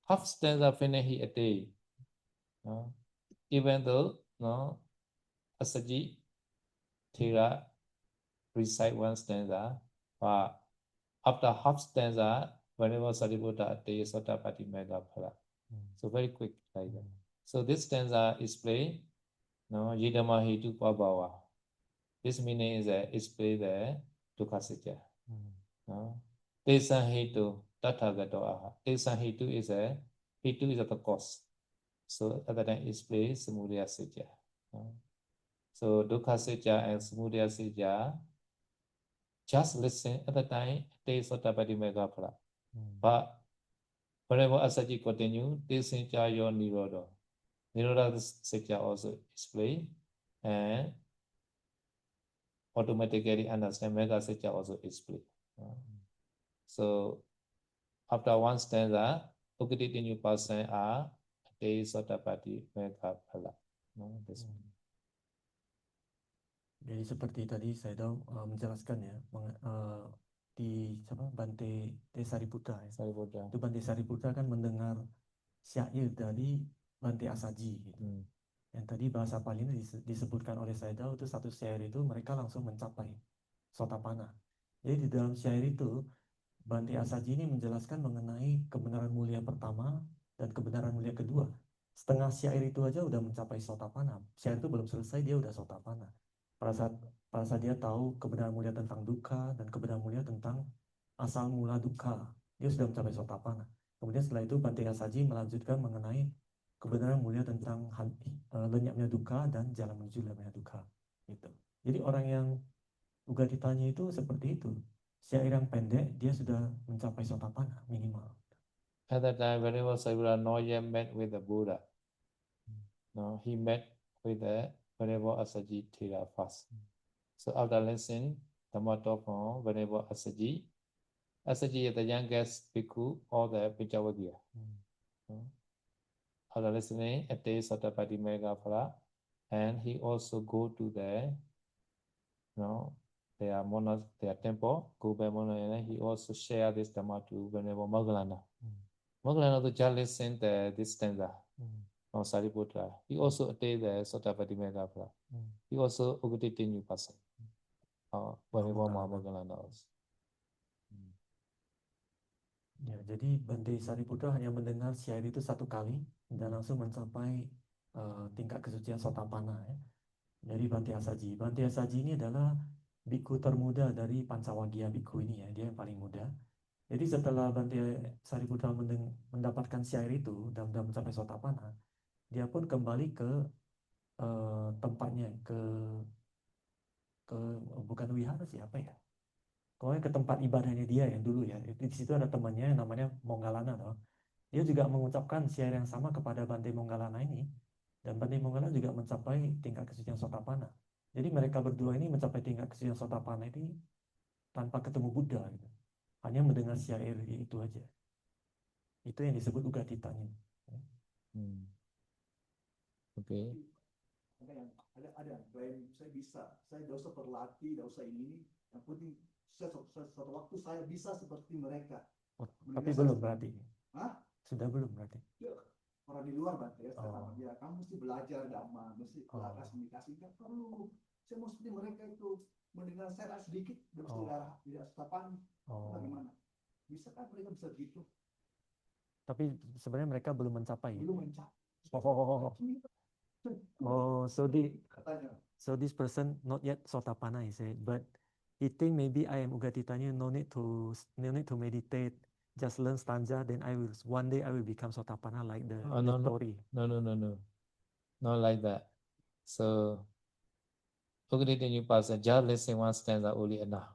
Speaker 1: half stanza finished he attained. Even though Asaji Thera recite one stanza, but after half stanza, whenever Sariputta attains Sotapatti mega phala. So very quick like that. So this stanza is played, Yidama Hetu Pabhava. This meaning is that it's played the Dukkha Satya. Tesan Hetu Tathagato Aha. Tesan Hetu is the cause. So at that time it's played Samudaya Satya. So Dukkha Satya and Samudaya Satya, just listen at the time, taste Sotapatti mega phala. But whenever Asaji continue, Tesin Chayo Nirodo. Niroda Satya also explain and automatically understand mega Satya also explain. So after one stanza, Ukaditinyu person are taste Sotapatti mega phala.
Speaker 2: Jadi seperti tadi saya tahu menjelaskan ya, di Bante Sariputta ya.
Speaker 1: Sariputta.
Speaker 2: Itu Bante Sariputta kan mendengar syair dari Bante Asaji gitu. Yang tadi bahasa Palinya disebutkan oleh Saidao itu satu syair itu mereka langsung mencapai Sotapanna. Jadi di dalam syair itu Bante Asaji ini menjelaskan mengenai kebenaran mulia pertama dan kebenaran mulia kedua. Setengah syair itu aja udah mencapai Sotapanna. Syair itu belum selesai dia udah Sotapanna. Pada saat dia tahu kebenaran mulia tentang dukkha dan kebenaran mulia tentang asal mula dukkha, dia sudah mencapai Sotapanna. Kemudian setelah itu Bante Asaji melanjutkan mengenai kebenaran mulia tentang lenyapnya dukkha dan jalan menuju lenyapnya dukkha. Gitu. Jadi orang yang Ugaditanya itu seperti itu. Syair yang pendek dia sudah mencapai Sotapanna minimal.
Speaker 1: At that time, whenever Sariputta not yet met with the Buddha, no, he met with the Venerable Asaji Thera first. So after listening Dhamma talk from Venerable Asaji, Asaji is the youngest bhikkhu or the Pichavadya. After listening, attained Sotapaddi Megaphala, and he also go to their temple, go by Mono, and he also share this Dhamma to Venerable Moggallana. Moggallana to just listen this stanza of Sariputta. He also attained the Sotapaddi Megaphala. He also Ugadita new person. Venerable Moggallana also.
Speaker 2: Ya, jadi Bante Sariputta hanya mendengar syair itu satu kali dan langsung mencapai tingkat kesucian Sotapanna ya. Dari Bante Asaji. Bante Asaji ini adalah bhikkhu termuda dari Pancawagya bhikkhu ini ya, dia yang paling muda. Jadi setelah Bante Sariputta mendapatkan syair itu dan mencapai Sotapanna, dia pun kembali ke tempatnya, ke bukan wihara sih apa ya? Pokoknya ke tempat ibadahnya dia yang dulu ya. Di situ ada temannya yang namanya Moggallana toh. Dia juga mengucapkan syair yang sama kepada Bante Moggallana ini. Dan Bante Moggallana juga mencapai tingkat kesucian Sotapanna. Jadi mereka berdua ini mencapai tingkat kesucian Sotapanna ini tanpa ketemu Buddha gitu. Hanya mendengar syair itu aja. Itu yang disebut ugatitanya.
Speaker 1: Okay.
Speaker 3: Ada klaim saya bisa, saya tidak usah berlatih, tidak usah ini. Yang penting suatu waktu saya bisa seperti mereka.
Speaker 2: Tapi belum berarti.
Speaker 3: Hah?
Speaker 2: Sudah belum berarti.
Speaker 3: Ya, orang di luar Bante ya, ya kamu mesti belajar dhamma, mesti belajar komunikasi, kan perlu. Saya mau seperti mereka itu mendengar saya sedikit, udah mesti tidak setapan. Bagaimana? Bisa kan mereka bisa gitu?
Speaker 2: Tapi sebenarnya mereka belum mencapai.
Speaker 3: Belum mencapai.
Speaker 2: So this person not yet Sotapanna, he said, but he think maybe I am Ugatitanya, no need to meditate, just learn stanza, then one day I will become Sotapanna like the story.
Speaker 1: No, not like that. So Ugadita new person, just listen one stanza only enough.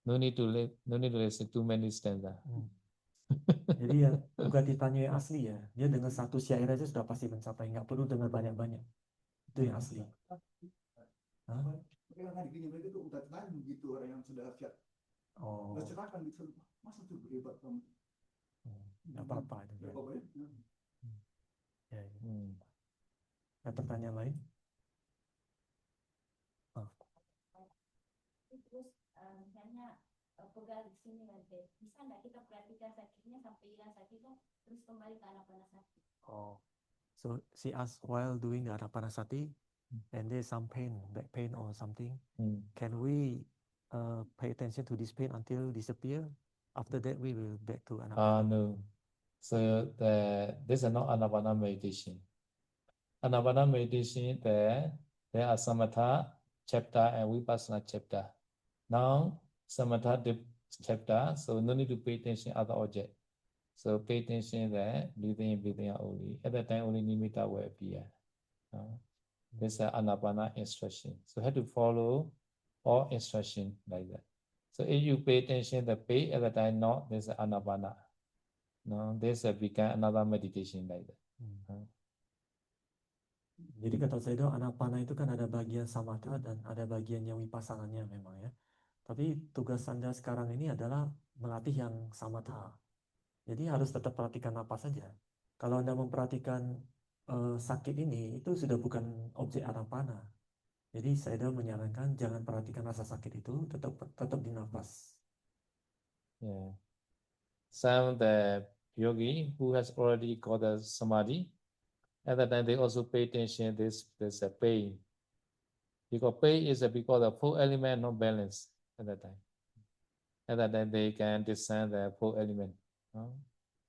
Speaker 1: No need to listen too many stanza.
Speaker 2: Jadi ya Ugatitanya yang asli ya, dia dengan satu syair aja sudah pasti mencapai, nggak perlu dengar banyak-banyak. Itu yang asli.
Speaker 3: Mereka tuh udah tenang begitu orang yang sudah siap. Cerahkan gitu, masa tuh hebat kamu.
Speaker 2: Nggak apa-apa itu. Ya. Ada pertanyaan lain?
Speaker 5: Terus misalnya pegal di sini nanti, bisa nggak kita perhatikan sakitnya sampai hilang sakitnya, terus kembali ke anapanasati?
Speaker 2: So she asked while doing the anapanasati, and there's some pain, back pain or something. Can we pay attention to this pain until disappear? After that, we will back to anapanasati.
Speaker 1: No. So this is not anapana meditation. Anapana meditation there are samatha chapter and vipassana chapter. Now samatha chapter, so no need to pay attention other object. So pay attention there, breathing out only. At that time only nimitta will appear. This is anapana instruction. So have to follow all instruction like that. So if you pay attention the pay at the time, not this is anapana. No, this become another meditation like that.
Speaker 2: Jadi kata saya itu anapana itu kan ada bagian samatha dan ada bagian yang wipassananya memang ya. Tapi tugas Anda sekarang ini adalah melatih yang samatha. Jadi harus tetap perhatikan napas saja. Kalau Anda memperhatikan sakit ini, itu sudah bukan objek anapana. Jadi saya menyarankan jangan perhatikan rasa sakit itu, tetap di nafas.
Speaker 1: Yeah. Some the yogi who has already got the samadhi, at that time they also pay attention this pain. Because pain is because the four element not balanced at that time. At that time they can discern the four element.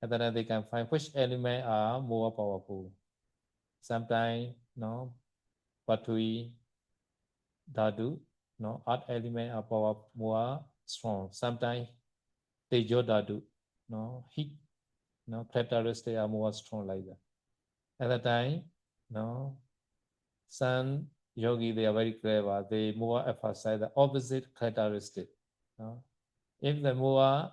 Speaker 1: At that time they can find which element are more powerful. Sometimes Patui, Dhatu, earth element are more strong. Sometimes Tejo Dhatu, heat, characteristics are more strong like that. At that time, some yogi they are very clever. They more emphasize the opposite characteristic. If the more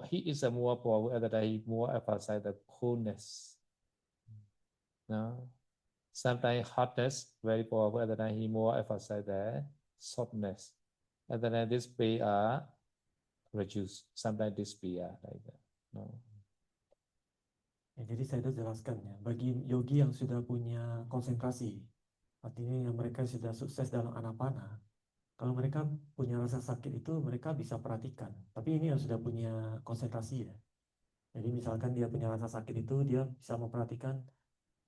Speaker 1: he is a more powerful, at that time he more emphasize the coolness. Sometimes hardness very powerful. At that time he more emphasize the softness. At that time this pay are reduced. Sometimes this pay are like that.
Speaker 2: Ya, jadi saya sudah jelaskan ya, bagi yogi yang sudah punya konsentrasi, artinya yang mereka sudah sukses dalam anapana, kalau mereka punya rasa sakit itu mereka bisa perhatikan. Tapi ini yang sudah punya konsentrasi ya. Jadi misalkan dia punya rasa sakit itu, dia bisa memperhatikan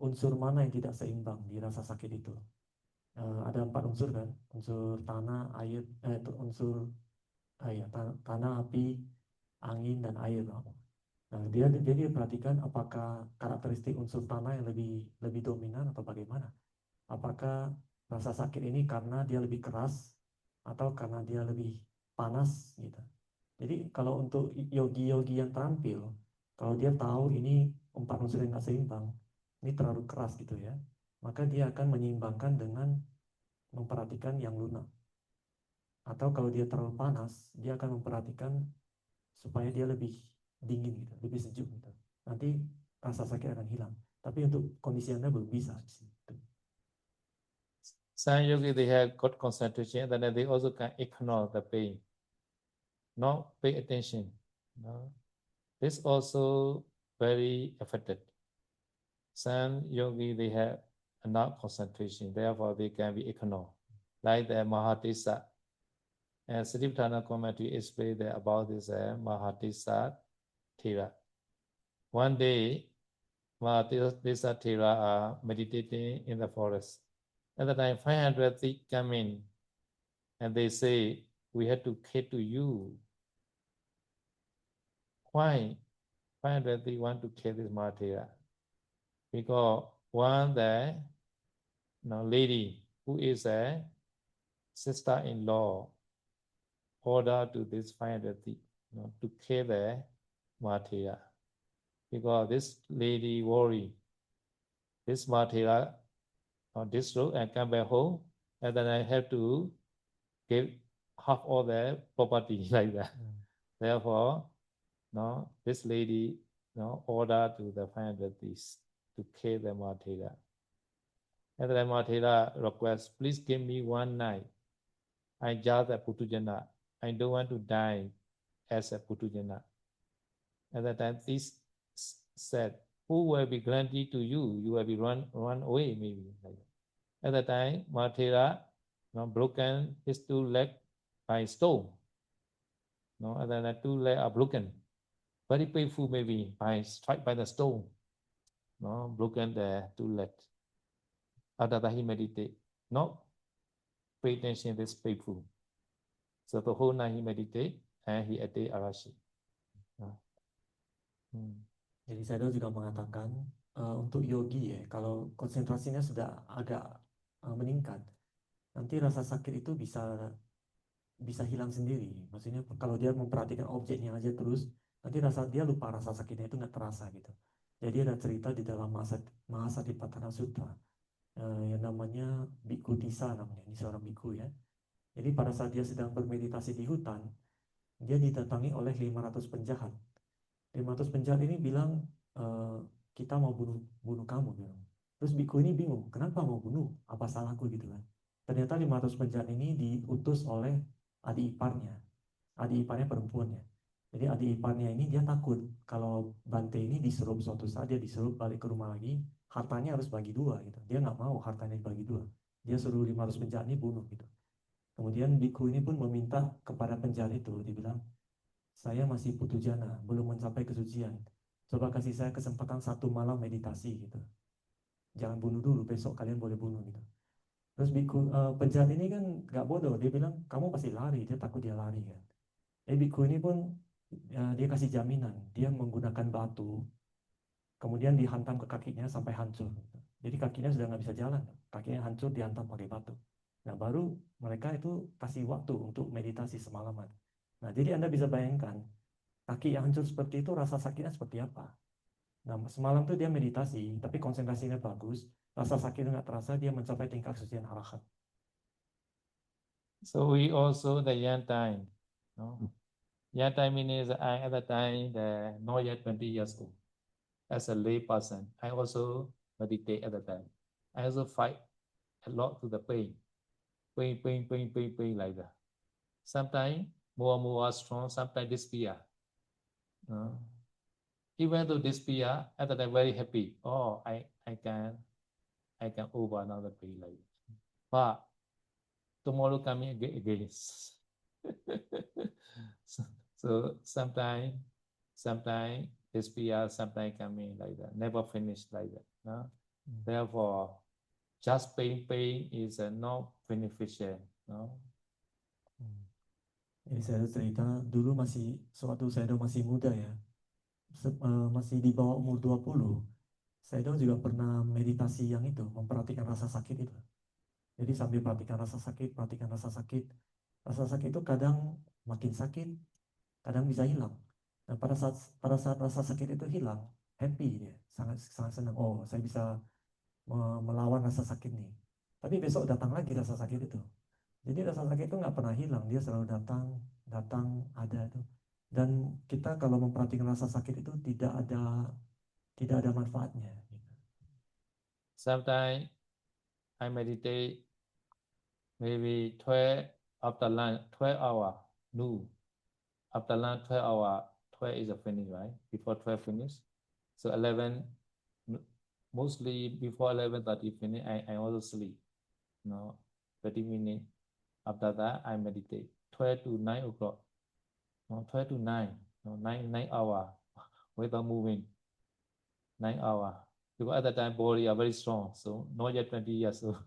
Speaker 2: unsur mana yang tidak seimbang di rasa sakit itu. Ada 4 unsur kan, unsur tanah, air, tanah, api, angin, dan air. Nah, dia perhatikan apakah karakteristik unsur tanah yang lebih dominan atau bagaimana. Apakah rasa sakit ini karena dia lebih keras atau karena dia lebih panas gitu. Jadi kalau untuk yogi-yogi yang terampil, kalau dia tahu ini 4 unsur yang nggak seimbang, ini terlalu keras gitu ya, maka dia akan menyeimbangkan dengan memperhatikan yang lunak. Atau kalau dia terlalu panas, dia akan memperhatikan supaya dia lebih dingin gitu, lebih sejuk gitu. Nanti rasa sakit akan hilang. Tapi untuk kondisi Anda belum bisa.
Speaker 1: Some yogi they have good concentration, and then they also can ignore the pain, not pay attention. This also very affected. Some yogi they have enough concentration, therefore they can be ignored, like the Mahatesa. And Satipatthana commentary explained about this Mahatesa Thera. One day, Mahatesa Thera are meditating in the forest. At the time, 500 thieves come in, and they say, "We had to kill to you." Why 500 thieves want to kill this Mahatera? Because one lady who is a sister-in-law order to this 500 thieves to kill the Mahatera. Because this lady worry this Mahatera this road and come back home, and then I have to give half all the property like that. Therefore, this lady order to the 500 thieves to kill the Mahatera. And the Mahatera requests, please give me one night. I just a Putujana. I don't want to die as a Putujana. At that time, this said, who will be granted to you? You will be run away maybe. At that time, Mahatera broken his 2 legs by stone. And then the 2 legs are broken. Very painful maybe by struck by the stone. Broken the 2 legs. After that he meditate. Not pay attention this painful. So the whole night he meditate and he attained Arashi.
Speaker 2: Jadi saya juga mengatakan untuk yogi ya, kalau konsentrasinya sudah agak meningkat, nanti rasa sakit itu bisa hilang sendiri. Maksudnya kalau dia memperhatikan objeknya aja terus, nanti dia lupa rasa sakitnya itu nggak terasa gitu. Jadi ada cerita di dalam Mahasatipatthana Sutra yang namanya Bhikkhu Tissa namanya, ini seorang bhikkhu ya. Jadi pada saat dia sedang bermeditasi di hutan, dia didatangi oleh 500 penjahat. 500 penjahat ini bilang, kita mau bunuh kamu bilang. Terus bhikkhu ini bingung, kenapa mau bunuh? Apa salahku gitu kan. Ternyata 500 penjahat ini diutus oleh adik iparnya perempuannya. Jadi adik iparnya ini dia takut kalau Bante ini disuruh suatu saat dia disuruh balik ke rumah lagi, hartanya harus bagi 2 gitu. Dia nggak mau hartanya dibagi 2. Dia suruh 500 penjahat ini bunuh gitu. Kemudian bhikkhu ini pun meminta kepada penjahat itu, dibilang, saya masih putu jana, belum mencapai kesucian. Coba kasih saya kesempatan 1 malam meditasi gitu. Jangan bunuh dulu, besok kalian boleh bunuh gitu. Terus penjahat ini kan nggak bodoh, dia bilang kamu pasti lari, dia takut dia lari kan. Biku ini pun dia kasih jaminan, dia menggunakan batu, kemudian dihantam ke kakinya sampai hancur. Jadi kakinya sudah nggak bisa jalan, kakinya hancur dihantam pakai batu. Nah baru mereka itu kasih waktu untuk meditasi semalaman. Nah jadi Anda bisa bayangkan, kaki yang hancur seperti itu rasa sakitnya seperti apa. Nah semalam tuh dia meditasi, tapi konsentrasinya bagus, rasa sakitnya nggak terasa, dia mencapai tingkat kesucian arahat.
Speaker 1: So we also the young time, no? Young time means I at the time not yet 20 years old. As a lay person, I also meditate at the time. I also fight a lot to the pain like that. Sometimes more strong, sometimes despair. Even though despair, at the time very happy. Oh, I can over another pain like that. But tomorrow coming again. so sometimes despair, sometimes coming like that. Never finish like that. No? Therefore, just pain is not beneficial. No?
Speaker 2: Jadi saya cerita dulu sewaktu saya masih muda ya, masih di bawah umur 20, saya juga pernah meditasi yang itu, memperhatikan rasa sakit itu. Jadi sambil perhatikan rasa sakit itu kadang makin sakit, kadang bisa hilang. Nah pada saat rasa sakit itu hilang, happy dia, sangat senang. Oh saya bisa melawan rasa sakit nih. Tapi besok datang lagi rasa sakit itu. Jadi rasa sakit itu nggak pernah hilang, dia selalu datang ada itu. Dan kita kalau memperhatikan rasa sakit itu tidak ada manfaatnya.
Speaker 1: Sometimes I meditate maybe 12 after lunch, 12 hour, no. After lunch 12 hour, 12 is a finish, right? Before 12 finish. So 11, mostly before 11:30 finish, I also sleep. 30 minutes. After that, I meditate. 12 to 9 o'clock. 12 to 9. 9 hours without moving. 9 hours. Because at that time, body are very strong. So not yet 20 years old.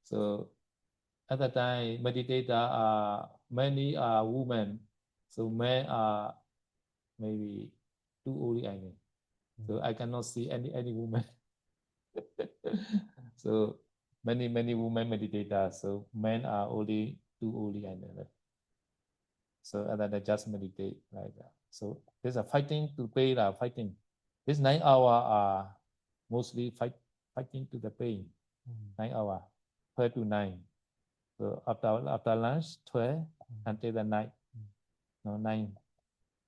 Speaker 1: So at that time, meditator are many women. So men are maybe too old, I mean. So I cannot see any woman. So many women meditators. So men are only too old, I know. So and then they just meditate like that. So there's a fighting to pay fighting. This 9 hours are mostly fighting to the pain. 9 hours, 12 to 9. So after lunch, 12 until the night. 9.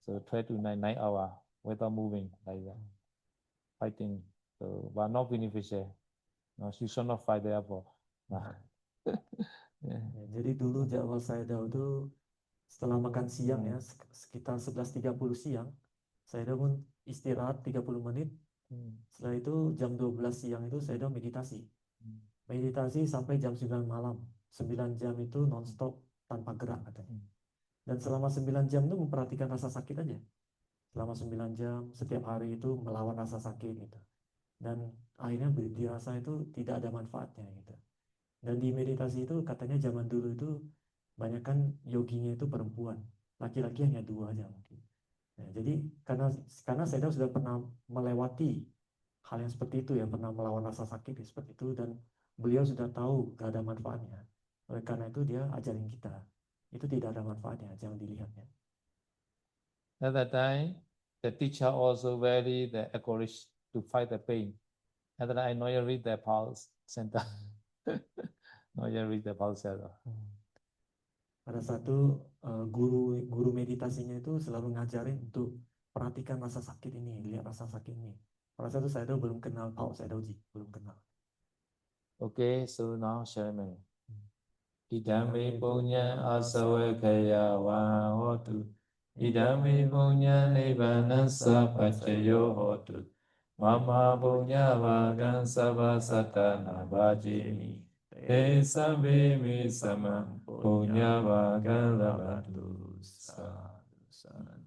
Speaker 1: So 12 to 9 hours without moving like that. Fighting. So but not beneficial. She should not fight therefore.
Speaker 2: Ya, jadi dulu jadwal saya itu setelah makan siang ya, sekitar 11.30 siang, saya pun istirahat 30 menit. Setelah itu jam 12 siang itu saya meditasi. Meditasi sampai jam 9 malam. 9 jam itu non-stop tanpa gerak katanya. Dan selama 9 jam itu memperhatikan rasa sakit aja. Selama 9 jam setiap hari itu melawan rasa sakit gitu. Dan akhirnya dirasa itu tidak ada manfaatnya gitu. Dan di meditasi itu katanya zaman dulu itu banyak kan yoginya itu perempuan, laki-laki hanya 2 aja mungkin. Nah, jadi karena saya sudah pernah melewati hal yang seperti itu ya, pernah melawan rasa sakit seperti itu, dan beliau sudah tahu gak ada manfaatnya. Oleh karena itu dia ajarin kita, itu tidak ada manfaatnya, jangan dilihatnya.
Speaker 1: At that time, the teacher also very encouraged to fight the pain. And then I know you read the pulse center. No, you read the pulse center.
Speaker 2: Pada satu guru meditasinya itu selalu ngajarin untuk perhatikan rasa sakit ini, lihat rasa sakit ini. Pada satu saya belum kenal Pao Sayadaw-ji, belum kenal.
Speaker 1: Okay, so now share me. Idame punya asawakaya wa hotu. Idame punya nibbana sapacayo hotu. Mama punya vagan sabasatana bhajimi. Te sambe me sama punya vagan labatu.
Speaker 6: kebesaran